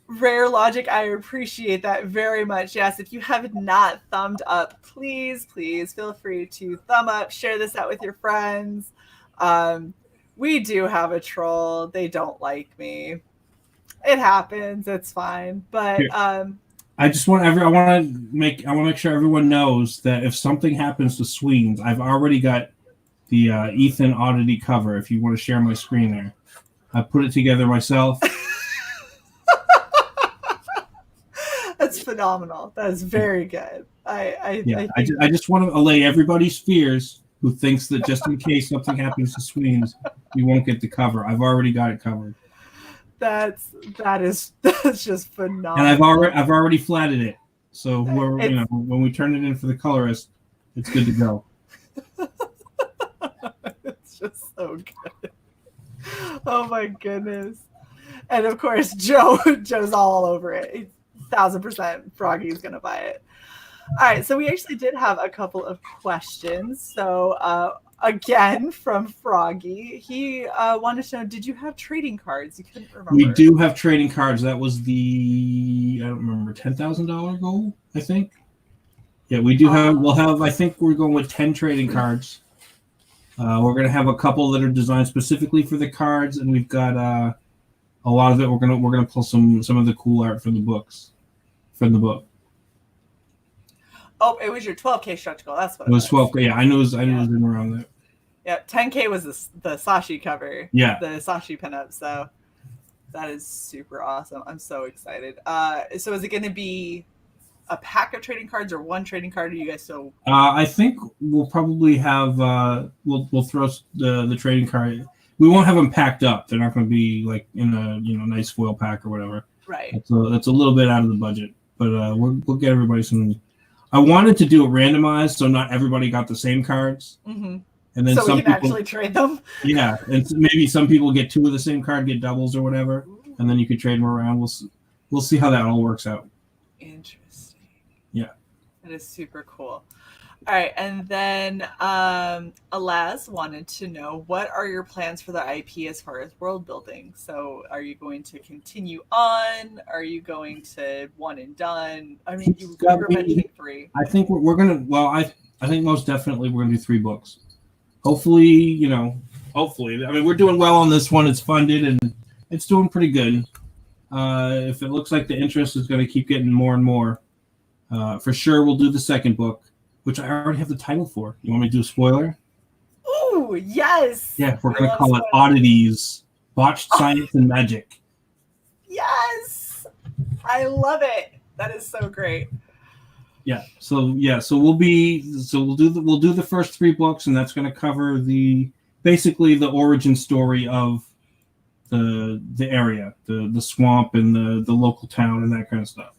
Rare Logic, I appreciate that very much. Yes, if you have not thumbed up, please feel free to thumb up, share this out with your friends. We do have a troll. They don't like me. It happens. It's fine. But I just want I want to make sure everyone knows that if something happens to Sweens, I've already got the Ethan Oddity cover. If you want to share my screen there, I put it together myself. That's phenomenal. That is very good. I just want to allay everybody's fears who thinks that just in case something happens to Sweens, you won't get the cover. I've already got it covered. That's just phenomenal. And I've already flatted it. So whoever when we turn it in for the colorist, it's good to go. It's just so good. Oh my goodness. And of course Joe's all over it. 1000% Froggy's gonna buy it. All right, so we actually did have a couple of questions. So again from Froggy, he wanted to know, did you have trading cards? You couldn't remember. We do have trading cards. That was the I don't remember $10,000 goal, I think. Yeah, we do have. We'll have. I think we're going with 10 trading cards. We're gonna have a couple that are designed specifically for the cards, and we've got a lot of it. We're gonna pull some of the cool art from the books. From the book. Oh, it was your 12K stretch goal. That's what it was. 12K. Yeah, I knew it was in around there. Yeah, 10K was the Sashi cover. Yeah, the Sashi pinup. So that is super awesome. I'm so excited. So is it going to be a pack of trading cards or one trading card? Are you guys still? I think we'll probably have. We'll throw the trading card. We won't have them packed up. They're not going to be like in a nice foil pack or whatever. Right. That's a little bit out of the budget, but we'll get everybody some. I wanted to do it randomized, so not everybody got the same cards. Mm-hmm. And then so some we can people actually trade them. Yeah, and maybe some people get two of the same card, get doubles or whatever, and then you could trade them around. We'll see how that all works out. Interesting. Yeah, that is super cool. All right, and then Alaz wanted to know, what are your plans for the IP as far as world building? So are you going to continue on? Are you going to one and done? I mean, you were mentioning 3. I think we're going to, well, I think most definitely we're going to do 3 books. Hopefully, hopefully. I mean, we're doing well on this one. It's funded and it's doing pretty good. If it looks like the interest is going to keep getting more and more, for sure we'll do the second book, which I already have the title for. You want me to do a spoiler? Ooh, yes. Yeah, we're going to call it Oddities, Botched Science and Magic. Yes. I love it. That is so great. Yeah. So we'll do the first 3 books, and that's going to cover basically the origin story of the area, the swamp and the local town and that kind of stuff.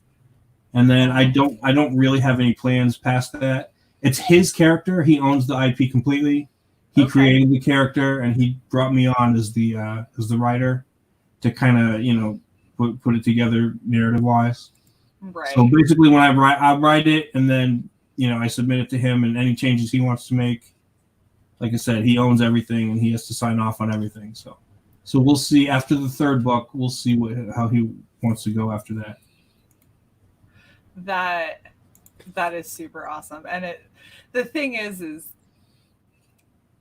And then I don't really have any plans past that. It's his character. He owns the IP completely. He created the character, and he brought me on as the writer to kind of put it together narrative wise. Right. So basically, when I write it, and then I submit it to him, and any changes he wants to make, like I said, he owns everything, and he has to sign off on everything. So we'll see after the 3rd book. We'll see how he wants to go after that. That is super awesome. And the thing is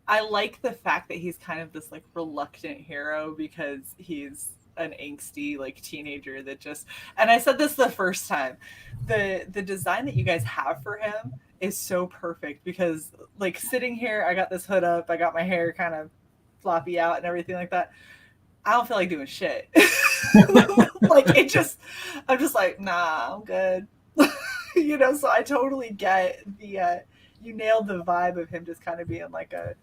I like the fact that he's kind of this like reluctant hero, because he's an angsty like teenager that just, and I said this the first time, the design that you guys have for him is so perfect, because like sitting here, I got this hood up, I got my hair kind of floppy out and everything like that. I don't feel like doing shit. Like I'm just like, nah, I'm good. So I totally get you nailed the vibe of him just kind of being like a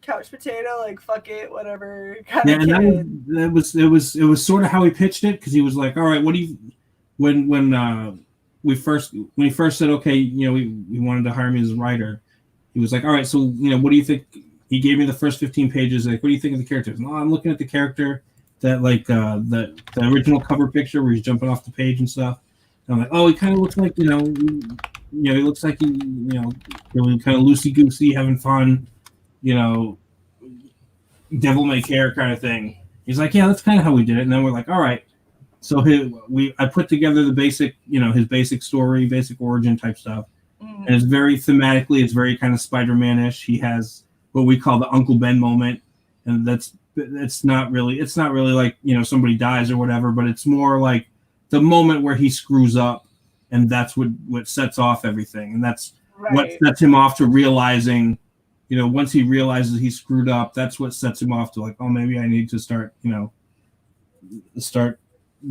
couch potato, like fuck it, whatever kind of kid. It was sort of how he pitched it, because he was like, all right, what do you, when he first said, okay, we wanted to hire me as a writer, he was like, all right, so what do you think? He gave me the first 15 pages, like, what do you think of the characters? No, I'm looking at the character that like the original cover picture where he's jumping off the page and stuff. And I'm like, oh, he kind of looks like he looks like he, really kind of loosey goosey, having fun, you know, devil may care kind of thing. He's like, yeah, that's kind of how we did it. And then we're like, all right. So I put together the basic, his basic story, basic origin type stuff. And it's very thematically, it's very kind of Spider-Man-ish. He has what we call the Uncle Ben moment. And it's not really like, somebody dies or whatever, but it's more like the moment where he screws up, and that's what sets off everything. And that's what sets him off to realizing, once he realizes he screwed up, that's what sets him off to like, oh, maybe I need to start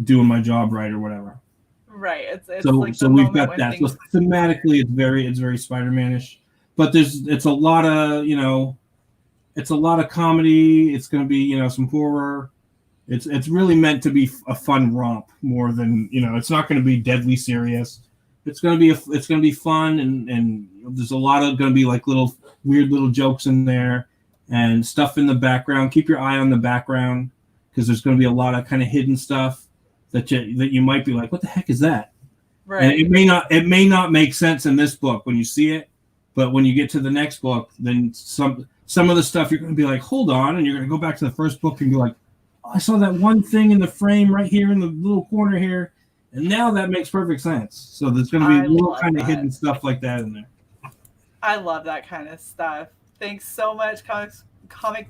doing my job right or whatever. Right. It's so like so we've got that. So thematically, it's very Spider-Man-ish, but it's a lot of it's a lot of comedy. It's going to be some horror. It's really meant to be a fun romp more than It's not going to be deadly serious. It's going to be fun, and there's a lot of going to be like weird little jokes in there and stuff in the background. Keep your eye on the background because there's going to be a lot of kind of hidden stuff that you might be like, what the heck is that? Right. And it may not make sense in this book when you see it, but when you get to the next book, then some of the stuff you're going to be like, hold on, and you're going to go back to the first book and be like, oh, I saw that one thing in the frame right here in the little corner here, and now that makes perfect sense. So there's going to be little kind of hidden stuff like that in there. I love that kind of stuff. Thanks so much, Comic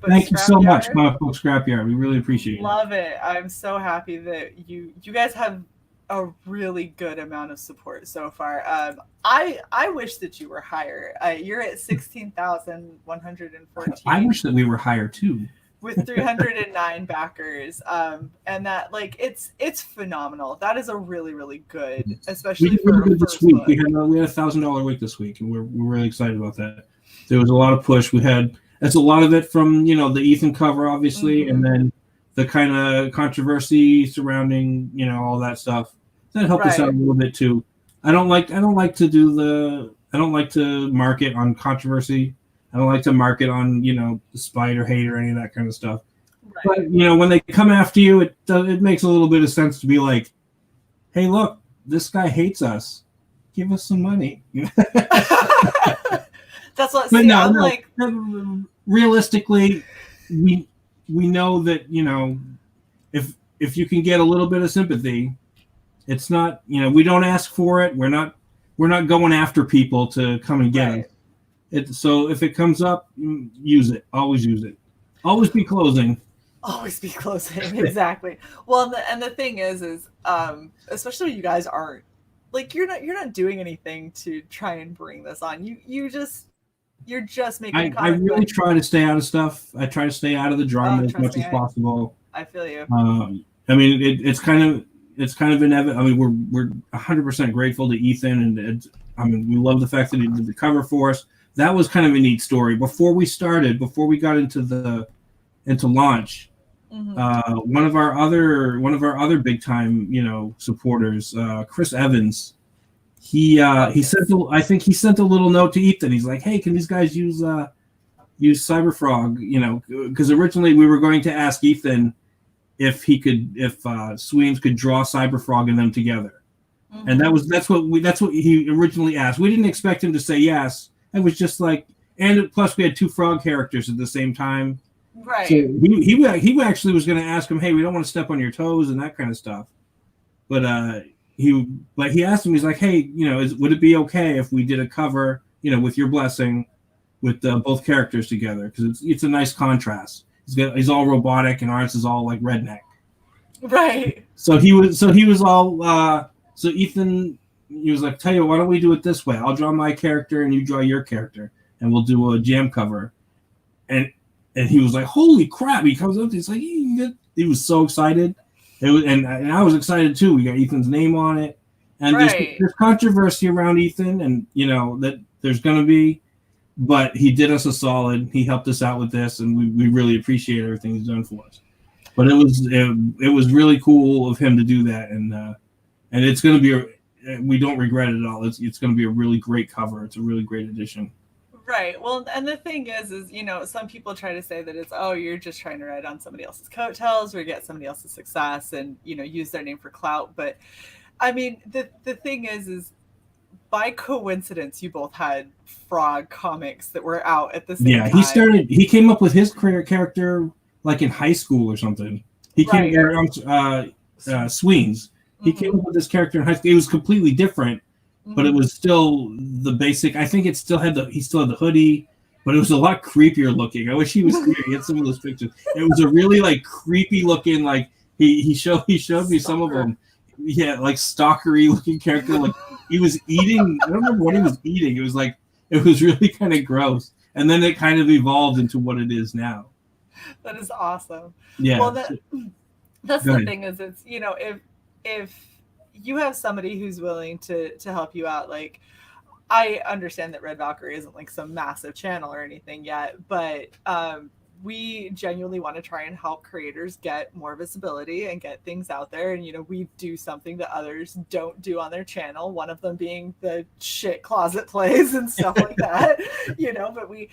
Book Thank you so much, Comic Book Scrapyard. We really appreciate it. Love it. I'm so happy that you guys have a really good amount of support so far. I wish that you were higher. You're at 16,114. I wish that we were higher too. With 309 backers, and that it's phenomenal. That is a really, really good, especially for this week. We had $1,000 week this week, and we're really excited about that. There was a lot of push. That's a lot of it from the Ethan cover, obviously, and then the kind of controversy surrounding all that stuff. That helped us out a little bit too. I don't like to market on controversy. I don't like to market on the spite or hate or any of that kind of stuff. Right. But when they come after you, it makes a little bit of sense to be like, hey, look, this guy hates us. Give us some money. That's what. But like realistically, we know that if you can get a little bit of sympathy, it's not we don't ask for it. We're not going after people to come and get it. So if it comes up, use it. Always use it. Always be closing. Always be closing. Exactly. Well, and the thing is especially when you guys aren't you're not doing anything to try and bring this on. You're just making. I really try to stay out of stuff. I try to stay out of the drama as much as possible. I feel you. I mean, it's kind of inevitable. I mean, we're 100% grateful to Ethan, and we love the fact that he did the cover for us. That was kind of a neat story. Before we got into launch, one of our other big time supporters, Chris Evans. He sent a little note to Ethan. He's like, hey, can these guys use Cyberfrog? Because originally we were going to ask Ethan if Sweens could draw Cyberfrog and them together, and that's what he originally asked. We didn't expect him to say yes. It was just like, and plus we had two frog characters at the same time, right? So he actually was going to ask him, hey, we don't want to step on your toes and that kind of stuff, but he asked him, he's like, hey, would it be okay if we did a cover, with your blessing, with both characters together, because it's a nice contrast. He's all robotic and ours is all like redneck, right? So he was all so Ethan, he was like, tell you, why don't we do it this way? I'll draw my character and you draw your character, and we'll do a jam cover. And he was like, holy crap! He comes up, he's like, he was so excited. And I was excited too. We got Ethan's name on it, and there's controversy around Ethan, and that there's going to be, but he did us a solid. He helped us out with this, and we really appreciate everything he's done for us. But it was really cool of him to do that, and it's going to be we don't regret it at all. It's going to be a really great cover. It's a really great addition. Right. Well, and the thing is, some people try to say that it's, oh, you're just trying to ride on somebody else's coattails or get somebody else's success and, use their name for clout. But I mean, the thing is by coincidence, you both had frog comics that were out at the same Yeah, time. he came up with his character like in high school or something. He came, Sweens. He came up with this character in high school. It was completely different, but it was still the basic. I think he still had the hoodie, but it was a lot creepier looking. I wish he was here. He had some of those pictures. It was a really like creepy looking, like he showed me some of them. Yeah, like stalkery looking character. Like he was eating. I don't remember what he was eating. It was really kind of gross. And then it kind of evolved into what it is now. That is awesome. Yeah. Well, that's the thing is, it's, you know, if you have somebody who's willing to help you out, like, I understand that Red Valkyrie isn't like some massive channel or anything yet, but we genuinely want to try and help creators get more visibility and get things out there. And, you know, we do something that others don't do on their channel. One of them being the shit closet plays and stuff like that, you know, but we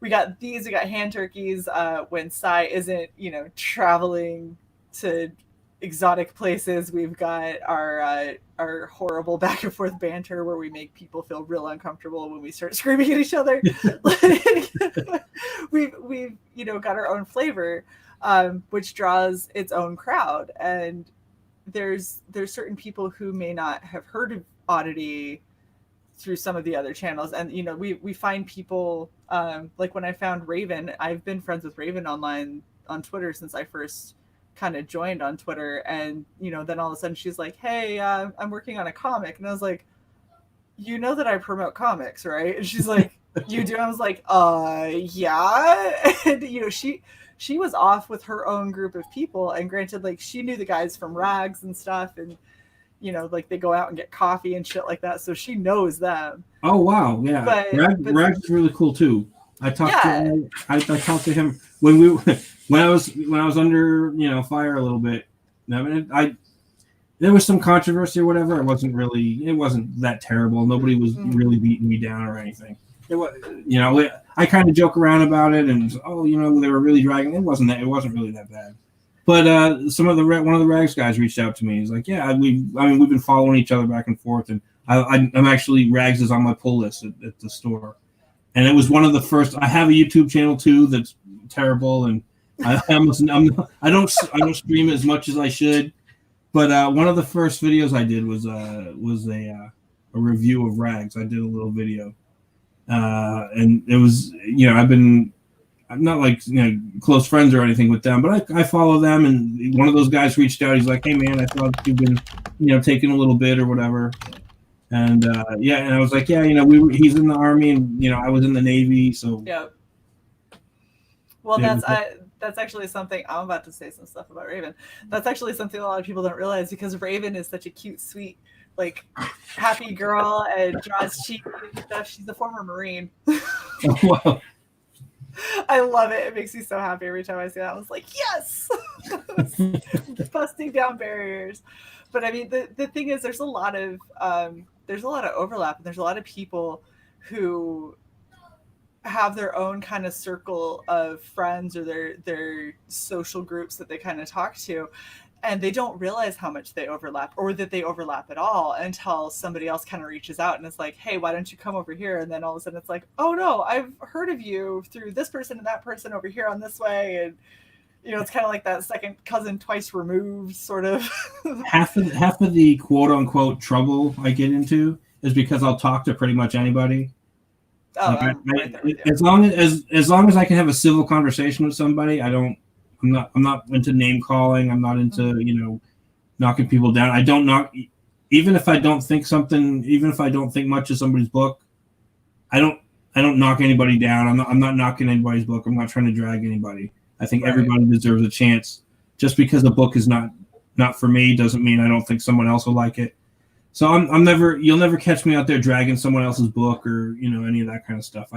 got these, we got hand turkeys when Sai isn't, you know, traveling to exotic places. We've got our horrible back and forth banter where we make people feel real uncomfortable when we start screaming at each other. we've you know, got our own flavor, which draws its own crowd. And there's certain people who may not have heard of Oddity through some of the other channels, and you know, we find people like when I found Raven. I've been friends with Raven online on Twitter since I first kind of joined on Twitter, and you know, then all of a sudden she's like, hey, I'm working on a comic, and I was like, you know that I promote comics, right? And she's like, you do? I was like, yeah. And you know, she was off with her own group of people, and granted, like, she knew the guys from Rags and stuff, and you know, like, they go out and get coffee and shit like that, so she knows them. Oh wow, yeah. But Rags is really cool too. I talked to him when I was under, you know, fire a little bit. I mean, there was some controversy or whatever. It wasn't that terrible. Nobody was really beating me down or anything. It was, you know, I kind of joke around about it, and you know, they were really dragging. It wasn't really that bad. But one of the Rags guys reached out to me. He's like, yeah, we've been following each other back and forth, and I'm actually, Rags is on my pull list at the store. And it was one of the first. I have a YouTube channel too that's terrible, and I don't stream as much as I should. But one of the first videos I did was a review of Rags. I did a little video, and it was, you know, I'm not like, you know, close friends or anything with them, but I follow them. And one of those guys reached out. He's like, hey man, I thought you've been, you know, taking a little bit or whatever. And and I was like, yeah, you know, he's in the Army, and you know, I was in the Navy, so. Yeah. Well, that's actually something, I'm about to say some stuff about Raven. That's actually something a lot of people don't realize, because Raven is such a cute, sweet, like, happy girl and draws cheap and stuff. She's a former Marine. Oh, wow. I love it. It makes me so happy every time I see that. I was like, yes, busting down barriers. But I mean, the thing is, there's a lot of overlap, and there's a lot of people who have their own kind of circle of friends or their social groups that they kind of talk to, and they don't realize how much they overlap, or that they overlap at all, until somebody else kind of reaches out and it's like, hey, why don't you come over here? And then all of a sudden it's like, oh no, I've heard of you through this person and that person over here on this way. And you know, it's kind of like that second cousin twice removed sort of. half of the quote unquote trouble I get into is because I'll talk to pretty much anybody. Oh, as long as I can have a civil conversation with somebody, I'm not into name calling. I'm not into, you know, knocking people down. I don't knock, even if I don't think much of somebody's book. I don't knock anybody down. I'm not knocking anybody's book. I'm not trying to drag anybody. I think everybody deserves a chance. Just because the book is not for me doesn't mean I don't think someone else will like it. So you'll never catch me out there dragging someone else's book or, you know, any of that kind of stuff.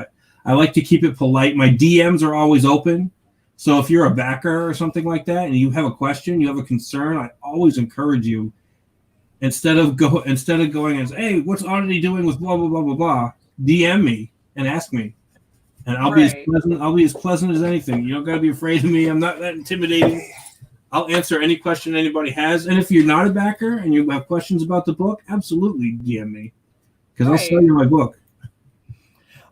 I like to keep it polite. My DMs are always open. So if you're a backer or something like that, and you have a question, you have a concern, I always encourage you, instead of going and say, hey, what's Oddity doing with blah blah blah blah blah, DM me and ask me, and I'll be as pleasant as anything. You don't gotta be afraid of me. I'm not that intimidating. I'll answer any question anybody has. And if you're not a backer and you have questions about the book, absolutely DM me. because I'll sell you my book.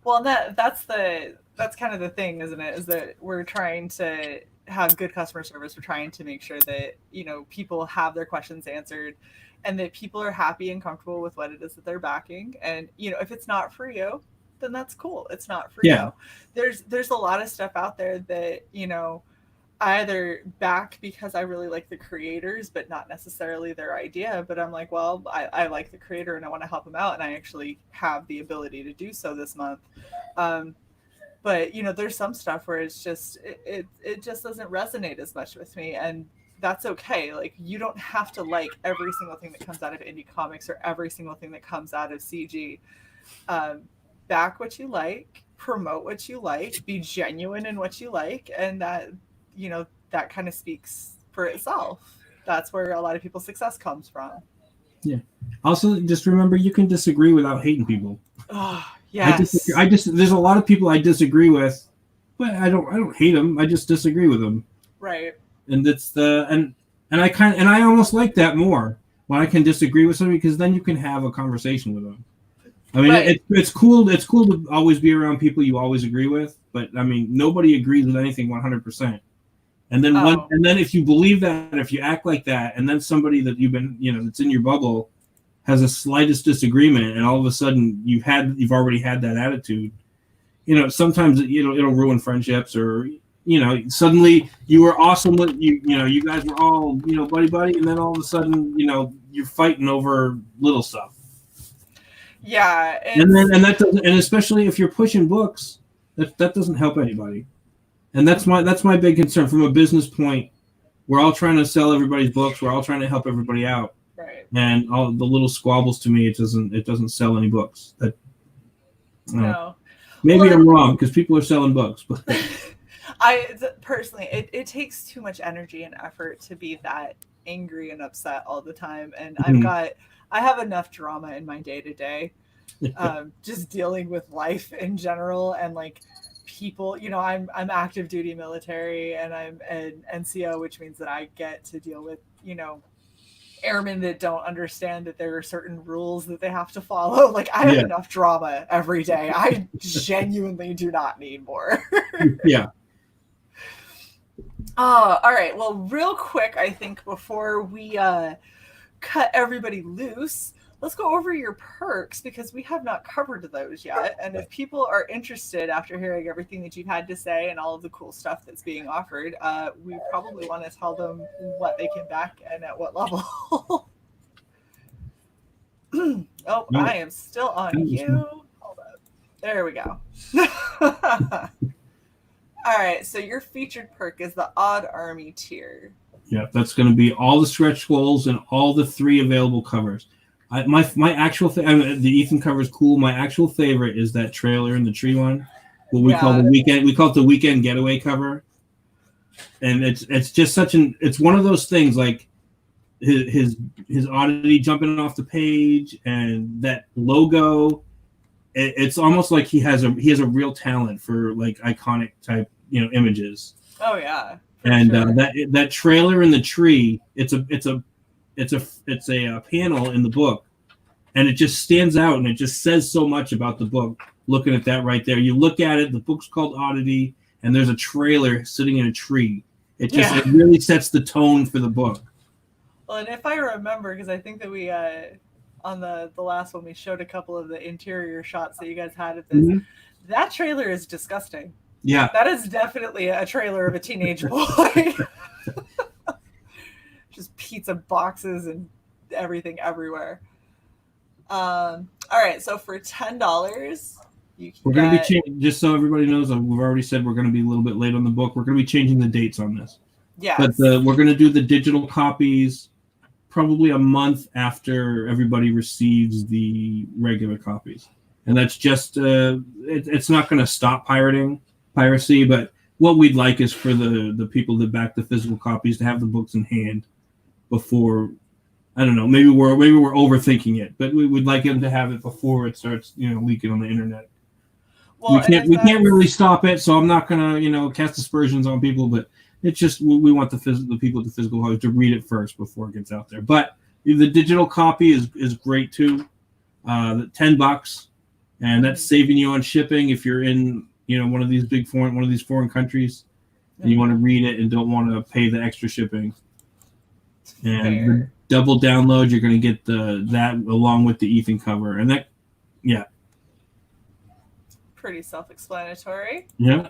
Well, that's kind of the thing, isn't it? Is that we're trying to have good customer service. We're trying to make sure that, you know, people have their questions answered and that people are happy and comfortable with what it is that they're backing. And, you know, if it's not for you, then that's cool. It's not for you. There's a lot of stuff out there that, you know, I either back because I really like the creators, but not necessarily their idea. But I'm like, well, I like the creator and I want to help them out. And I actually have the ability to do so this month. But, you know, there's some stuff where it's just, it just doesn't resonate as much with me. And that's okay. Like, you don't have to like every single thing that comes out of indie comics or every single thing that comes out of CG. Back what you like, promote what you like, be genuine in what you like. And that, you know, that kind of speaks for itself. That's where a lot of people's success comes from. Yeah. Also, just remember, you can disagree without hating people. Oh, yes. There's a lot of people I disagree with, but I don't hate them. I just disagree with them. Right. And it's and I almost like that more when I can disagree with somebody, because then you can have a conversation with them. I mean, right. It's cool. It's cool to always be around people you always agree with, but I mean, nobody agrees with anything 100%. And then and then if you believe that, if you act like that, and then somebody that you've been, you know, that's in your bubble has a slightest disagreement, and all of a sudden you've already had that attitude, you know, sometimes it'll ruin friendships, or, you know, suddenly you were awesome with you know, you guys were all, you know, buddy, and then all of a sudden, you know, you're fighting over little stuff. Yeah. And that doesn't, and especially if you're pushing books, that doesn't help anybody. And that's my big concern from a business point. We're all trying to sell everybody's books. We're all trying to help everybody out. Right. And all the little squabbles, to me, it doesn't sell any books. No. Maybe I'm wrong, because people are selling books, but personally, it takes too much energy and effort to be that angry and upset all the time. And I have enough drama in my day to day, just dealing with life in general, and like people, you know, I'm active duty military, and I'm an NCO, which means that I get to deal with, you know, airmen that don't understand that there are certain rules that they have to follow. Like, I have enough drama every day. I genuinely do not need more. Yeah. All right. Well, real quick, I think before we cut everybody loose, let's go over your perks, because we have not covered those yet. And if people are interested after hearing everything that you've had to say and all of the cool stuff that's being offered, we probably want to tell them what they can back and at what level. I am still on you. Hold up. There we go. All right. So your featured perk is the Odd Army tier. Yeah, that's going to be all the stretch goals and all the 3 available covers. My actual the Ethan cover is cool. My actual favorite is that trailer in the tree one, what we call the weekend. We call it the weekend getaway cover, and it's just it's one of those things, like his oddity jumping off the page, and that logo. It's almost like he has a real talent for like iconic type, you know, images. Oh yeah. And sure. That trailer in the tree, it's a panel in the book, and it just stands out, and it just says so much about the book. Looking at that right there, you look at it, the book's called Oddity, and there's a trailer sitting in a tree. It really sets the tone for the book. Well, and if I remember, because I think that we on the last one we showed a couple of the interior shots that you guys had at this. That trailer is disgusting. Yeah, that is definitely a trailer of a teenage boy. Just pizza boxes and everything everywhere. All right, so for $10, we're going to be changing. Just so everybody knows, we've already said we're going to be a little bit late on the book. We're going to be changing the dates on this. Yeah, but we're going to do the digital copies probably a month after everybody receives the regular copies, and that's just it's not going to stop piracy, but what we'd like is for the people that back the physical copies to have the books in hand before. I don't know, maybe we're overthinking it, but we would like them to have it before it starts, you know, leaking on the internet. Well, we can't really stop it, so I'm not gonna, you know, cast aspersions on people, but it's just we want the people at the physical copies to read it first before it gets out there. But the digital copy is great too. $10, and that's saving you on shipping if you're in one of these foreign countries, and you want to read it and don't want to pay the extra shipping. And the double download, you're going to get that along with the Ethan cover, and that, yeah, pretty self-explanatory. Yeah.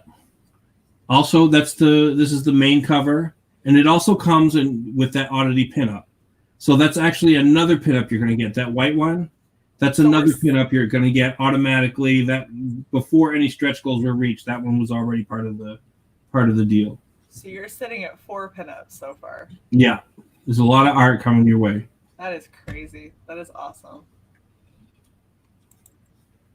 Also, this is the main cover, and it also comes in with that Oddity pinup. So that's actually another pinup you're going to get. That white one, that's another pinup you're going to get automatically. That before any stretch goals were reached, that one was already part of the deal. So you're sitting at 4 pinups so far. Yeah, there's a lot of art coming your way. That is crazy. That is awesome.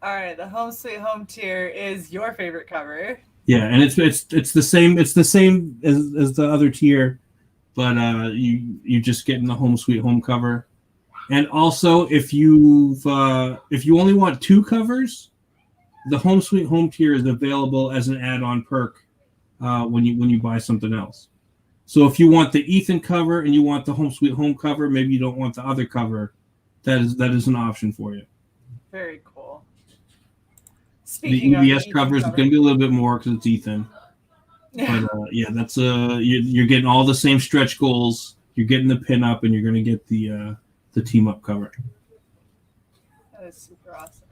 All right, the Home Sweet Home tier is your favorite cover. Yeah, and it's the same. It's the same as the other tier, but you just getting the Home Sweet Home cover. And also, if you only want 2 covers, the Home Sweet Home tier is available as an add-on perk when you buy something else. So if you want the Ethan cover and you want the Home Sweet Home cover, maybe you don't want the other cover, that is an option for you. Very cool. Speaking the EBS covers is going to be a little bit more because it's Ethan. But yeah, that's you're getting all the same stretch goals. You're getting the pin up, and you're going to get the team up cover. That is super awesome.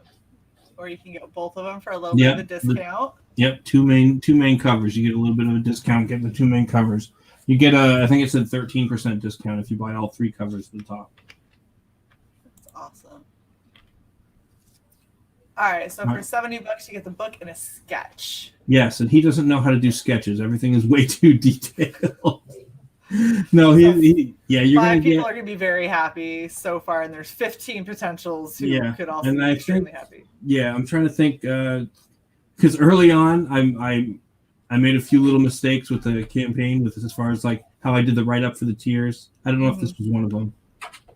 Or you can get both of them for a little bit of a discount. Yep, two main covers. You get a little bit of a discount getting the 2 main covers. You get I think it's a 13% discount if you buy all 3 covers at the top. That's awesome. All right, so for $70 you get the book and a sketch. Yes, and he doesn't know how to do sketches. Everything is way too detailed. No, you're gonna people are gonna be very happy so far, and there's 15 potentials who could also be extremely happy. Yeah, I'm trying to think because early on I made a few little mistakes with the campaign with as far as like how I did the write up for the tiers. I don't know if this was one of them,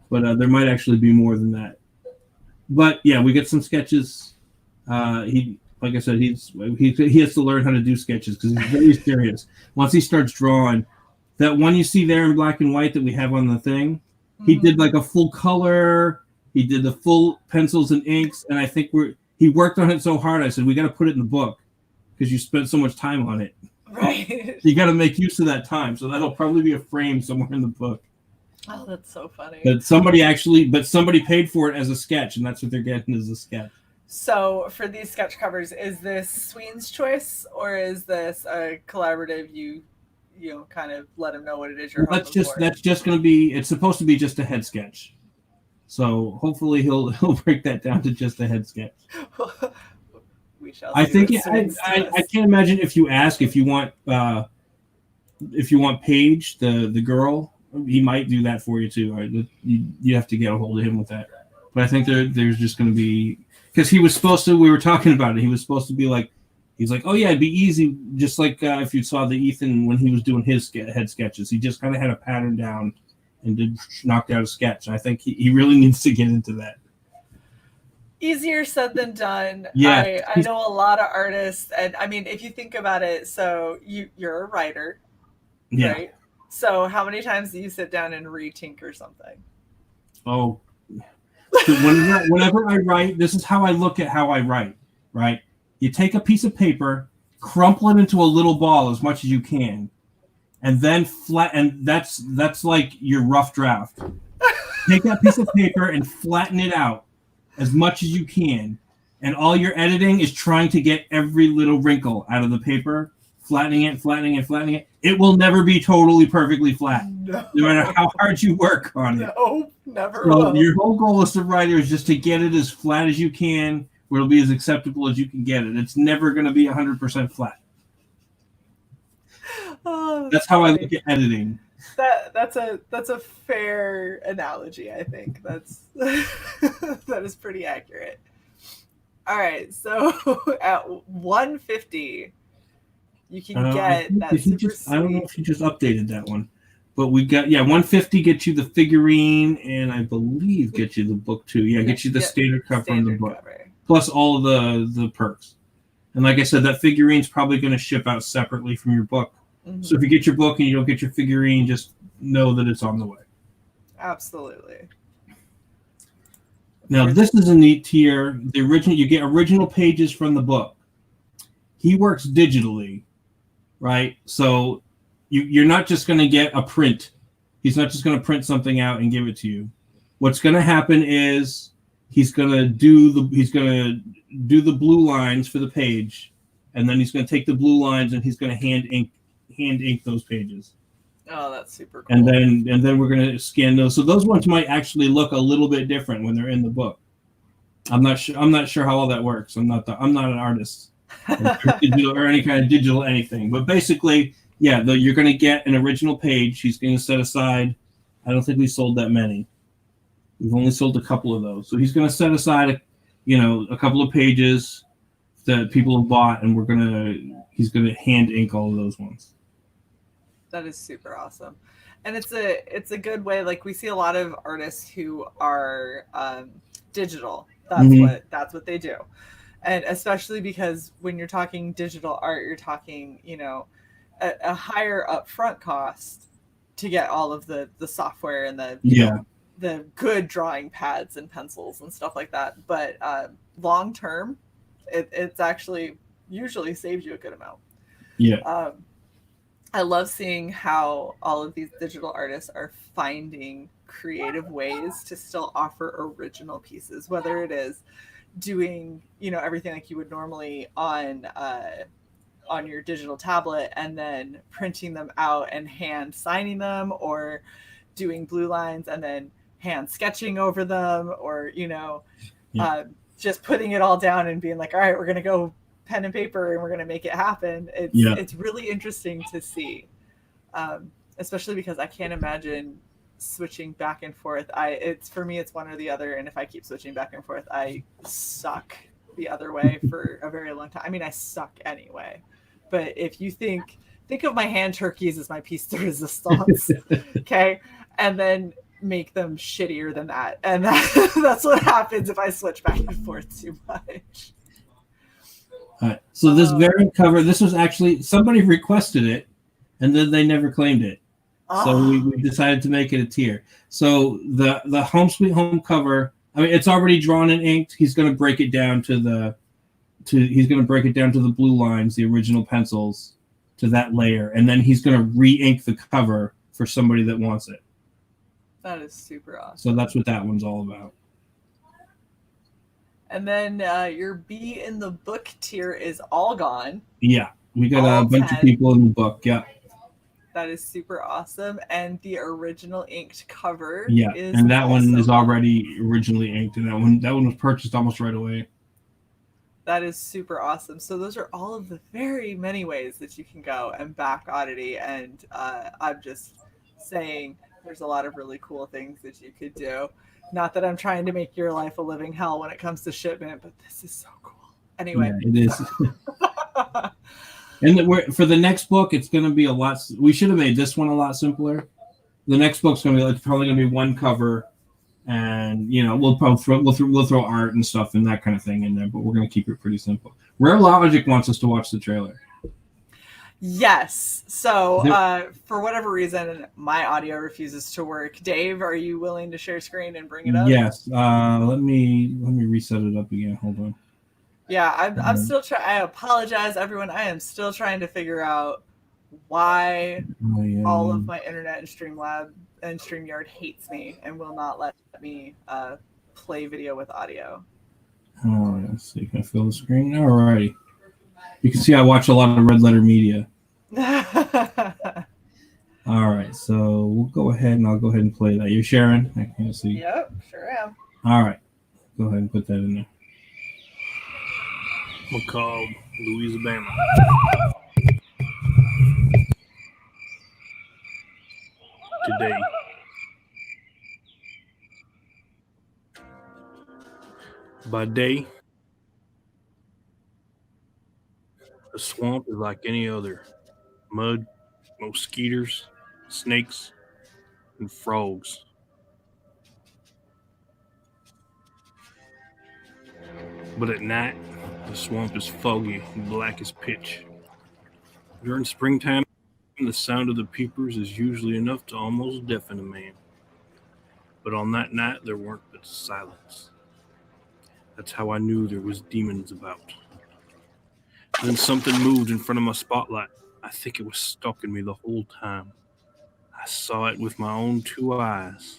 but there might actually be more than that. But yeah, we get some sketches. Like I said, he has to learn how to do sketches because he's very serious. Once he starts drawing, that one you see there in black and white that we have on the thing, he did like a full color. He did the full pencils and inks, and I think he worked on it so hard. I said we got to put it in the book because you spent so much time on it. Right. You got to make use of that time. So that'll probably be a frame somewhere in the book. Oh, that's so funny. But somebody paid for it as a sketch, and that's what they're getting as a sketch. So for these sketch covers, is this Sweens' choice, or is this a collaborative? You kind of let him know what it is you're hoping for. That's just going to be. It's supposed to be just a head sketch. So hopefully he'll break that down to just a head sketch. We shall. I think I can't imagine if you want Paige the girl. He might do that for you too. You have to get a hold of him with that. But I think there's just going to be because he was supposed to. We were talking about it. He was supposed to be like, he's like, oh yeah, it'd be easy. Just like if you saw the Ethan when he was doing his head sketches, he just kind of had a pattern down and knocked out a sketch. I think he really needs to get into that. Easier said than done. Yeah, I know a lot of artists, and I mean, if you think about it, so you're a writer, right? So how many times do you sit down and re-tinker something? Oh, so whenever I write, this is how I look at how I write, right? You take a piece of paper, crumple it into a little ball as much as you can, and then and that's like your rough draft. Take that piece of paper and flatten it out as much as you can, and all your editing is trying to get every little wrinkle out of the paper, flattening it. It will never be totally perfectly flat, no matter how hard you work on it. No, never. So your whole goal as a writer is just to get it as flat as you can, where it'll be as acceptable as you can get it. It's never going to be 100% flat. Oh, that's how I look at editing. That's a fair analogy. I think that is pretty accurate. All right, so at 150, you can get that super sweet. I don't know if he just updated that one, but we got 150 get you the figurine, and I believe get you the book too. Yeah, get you the standard cover and the book, plus all of the perks. And like I said, that figurine's probably going to ship out separately from your book. Mm-hmm. So if you get your book and you don't get your figurine, just know that it's on the way. Absolutely. Now, this is a neat tier. The original, you get original pages from the book. He works digitally, right? So you're not just going to get a print. He's not just going to print something out and give it to you. What's going to happen is he's going to do the blue lines for the page, and then he's going to take the blue lines and he's going to hand ink those pages. Oh, that's super cool. And then we're going to scan those. So those ones might actually look a little bit different when they're in the book. I'm not sure how all that works. I'm not an artist or any kind of digital anything. But basically, yeah, you're going to get an original page. He's going to set aside. I don't think we sold that many. We've only sold a couple of those. So he's going to set aside, a couple of pages that people have bought, and he's going to hand ink all of those ones. That is super awesome. And it's a good way. Like, we see a lot of artists who are digital. That's what they do. And especially because when you're talking digital art, you're talking, a higher upfront cost to get all of the software and the good drawing pads and pencils and stuff like that. But long term, it's actually usually saves you a good amount. Yeah. I love seeing how all of these digital artists are finding creative ways to still offer original pieces, whether it is doing, everything like you would normally on your digital tablet and then printing them out and hand signing them, or doing blue lines and then hand sketching over them, or, just putting it all down and being like, all right, we're going to go pen and paper and we're going to make it happen. It's really interesting to see, especially because I can't imagine switching back and forth. For me, it's one or the other. And if I keep switching back and forth, I suck the other way for a very long time. I mean, I suck anyway, but if you think of my hand turkeys as my piece de resistance, okay, and then make them shittier than that. And that's what happens if I switch back and forth too much. All right. So this variant cover, this was actually, somebody requested it, and then they never claimed it. So we decided to make it a tier. So the Home Sweet Home cover, I mean, it's already drawn and inked. He's going to break it down to the blue lines, the original pencils, to that layer, and then he's going to re-ink the cover for somebody that wants it. That is super awesome. So that's what that one's all about. And then your B in the book tier is all gone. Yeah, we got all a bunch 10. Of people in the book. Yeah, that is super awesome. And the original inked cover. Yeah, and that one is already originally inked, and that one was purchased almost right away. That is super awesome. So those are all of the very many ways that you can go and back Oddity. And I'm just saying, there's a lot of really cool things that you could do. Not that I'm trying to make your life a living hell when it comes to shipment, but this is so cool. Anyway. Yeah, it is. And for the next book, it's going to be a lot. We should have made this one a lot simpler. The next book's going to be probably going to be one cover, and we'll throw art and stuff and that kind of thing in there, but we're going to keep it pretty simple. Rare Logic wants us to watch the trailer. Yes. So for whatever reason, my audio refuses to work. Dave, are you willing to share screen and bring it up? Yes. Let me reset it up again. Hold on. Yeah, I'm still trying. I apologize, everyone. I am still trying to figure out why all of my internet and Streamlab and StreamYard hates me and will not let me play video with audio. Oh, let's see. Can I fill the screen? All righty. You can see I watch a lot of Red Letter Media. All right, so we'll go ahead and I'll go ahead and play that. You're sharing? I can't see. Yep, sure am. All right, go ahead and put that in there. McCall, Louisiana. Today. By day, the swamp is like any other. Mud, mosquitoes, snakes, and frogs. But at night, the swamp is foggy and black as pitch. During springtime, the sound of the peepers is usually enough to almost deafen a man. But on that night, there weren't but silence That's how I knew there was demons about. Then something moved in front of my spotlight. I think it was stalking me the whole time. I saw it with my own 2 eyes.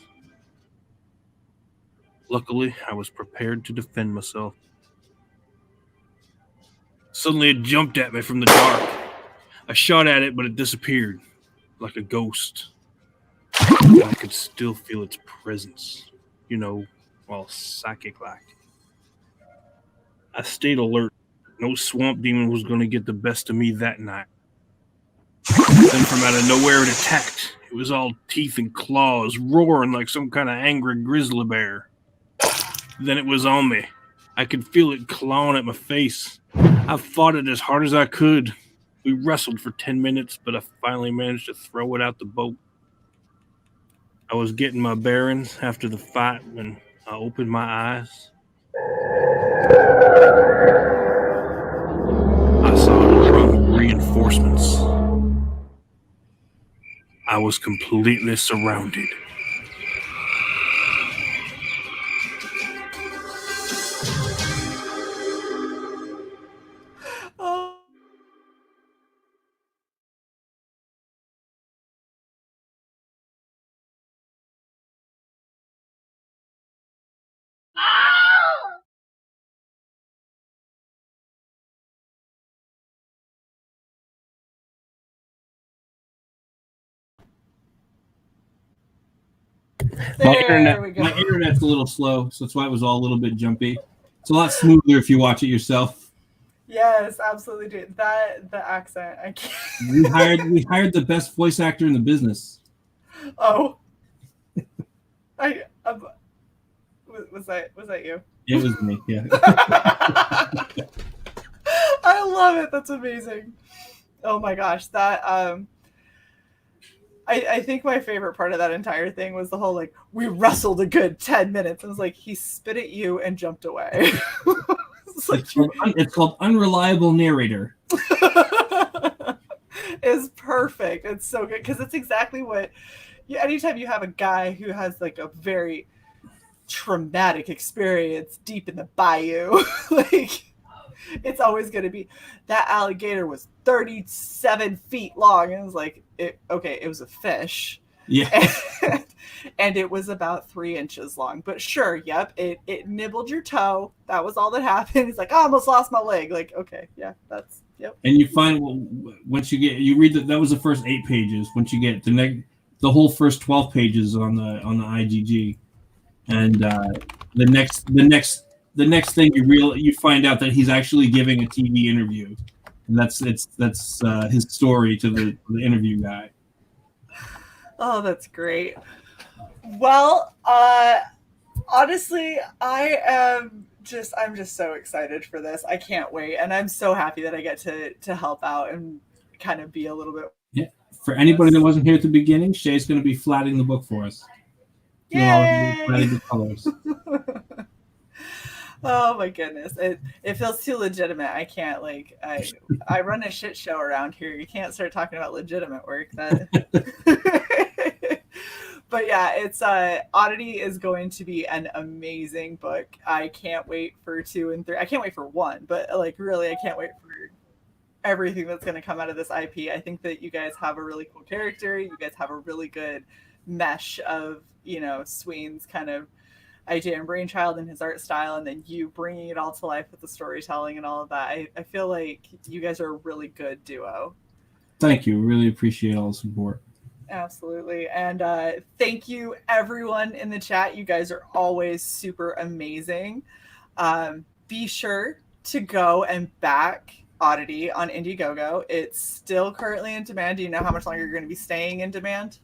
Luckily, I was prepared to defend myself. Suddenly, it jumped at me from the dark. I shot at it, but it disappeared, like a ghost. And I could still feel its presence, all psychic-like. I stayed alert. No swamp demon was going to get the best of me that night. Then from out of nowhere, it attacked. It was all teeth and claws, roaring like some kind of angry grizzly bear. Then it was on me. I could feel it clawing at my face. I fought it as hard as I could. We wrestled for 10 minutes, but I finally managed to throw it out the boat. I was getting my bearings after the fight when I opened my eyes. I saw a drum of reinforcements. I was completely surrounded. Oh. There we go. My internet's a little slow, so that's why it was all a little bit jumpy. It's a lot smoother if you watch it yourself. Yes, absolutely, dude. The accent, I can't. We hired the best voice actor in the business. Oh, was that you? It was me. Yeah. I love it. That's amazing. Oh my gosh, that I think my favorite part of that entire thing was the whole like we wrestled a good 10 minutes. I was like, he spit at you and jumped away. It's called unreliable narrator. It's perfect. It's so good because it's exactly what. Anytime you have a guy who has like a very traumatic experience deep in the bayou, like it's always going to be that alligator was 37 feet long, and it was like it was a fish, yeah, and it was about 3 inches long, but sure, yep, it nibbled your toe. That was all that happened. He's like, I almost lost my leg. Like, okay, yeah, that's yep. And you find once you read that was the first 8 pages. Once you get the whole first 12 pages on the IGG, and the next thing you find out that he's actually giving a TV interview, and that's his story to the interview guy. Oh, that's great. Well, honestly, I'm just so excited for this. I can't wait, and I'm so happy that I get to help out and kind of be a little bit. Yeah. For anybody that wasn't here at the beginning, Shae's going to be flatting the book for us. Yay! Flatting the colors. Oh my goodness, it feels too legitimate. I can't I run a shit show around here. You can't start talking about legitimate work. That. But yeah, it's Oddity is going to be an amazing book. I can't wait for 2 and 3. I can't wait for 1, but like really, I can't wait for everything that's going to come out of this IP. I think that you guys have a really cool character. You guys have a really good mesh of Sweens kind of idea and brainchild and his art style, and then you bringing it all to life with the storytelling and all of that. I feel like you guys are a really good duo. Thank you. Really appreciate all the support. Absolutely. And thank you everyone in the chat. You guys are always super amazing. Be sure to go and back Oddity on Indiegogo. It's still currently in demand. Do you know how much longer you're going to be staying in demand?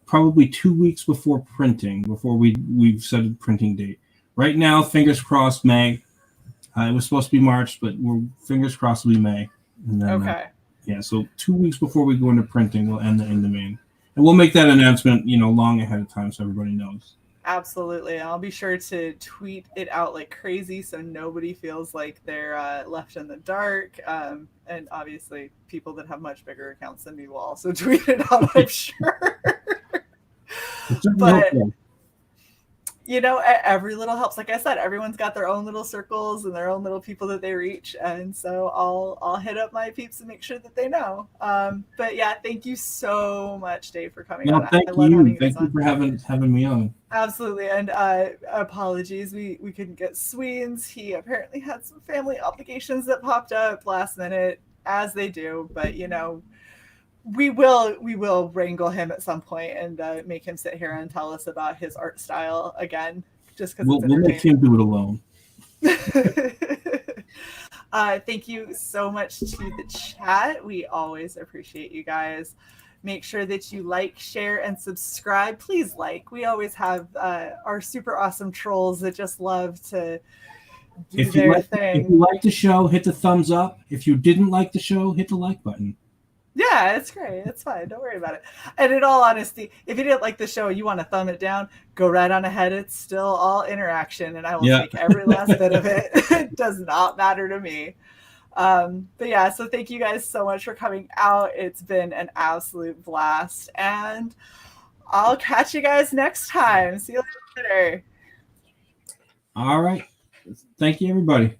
Probably 2 weeks before printing, before we've set a printing date. Right now, fingers crossed, May. It was supposed to be March, but we're fingers crossed it'll be May. And then, okay. Yeah, so 2 weeks before we go into printing, we'll end the in demand, and we'll make that announcement, long ahead of time so everybody knows. Absolutely. I'll be sure to tweet it out like crazy so nobody feels like they're left in the dark. And obviously, people that have much bigger accounts than me will also tweet it out, I'm sure. But you know, every little helps. Like I said, everyone's got their own little circles and their own little people that they reach, and so I'll hit up my peeps and make sure that they know. But yeah, thank you so much, Dave, for coming on. Thank I love having you Thank you for having me on. Absolutely, and apologies, we couldn't get Sweens. He apparently had some family obligations that popped up last minute, as they do. But you know, we will wrangle him at some point and make him sit here and tell us about his art style again, just because we'll make him do it alone. Thank you so much to the chat. We always appreciate you guys. Make sure that you like, share, and subscribe. Please like. We always have our super awesome trolls that just love to do their thing. If you like the show, hit the thumbs up. If you didn't like the show, hit the like button. Yeah, it's great. It's fine. Don't worry about it. And in all honesty, if you didn't like the show, you want to thumb it down, go right on ahead. It's still all interaction, and I will take every last bit of it. It does not matter to me. But yeah, so thank you guys so much for coming out. It's been an absolute blast, and I'll catch you guys next time. See you later. All right. Thank you, everybody.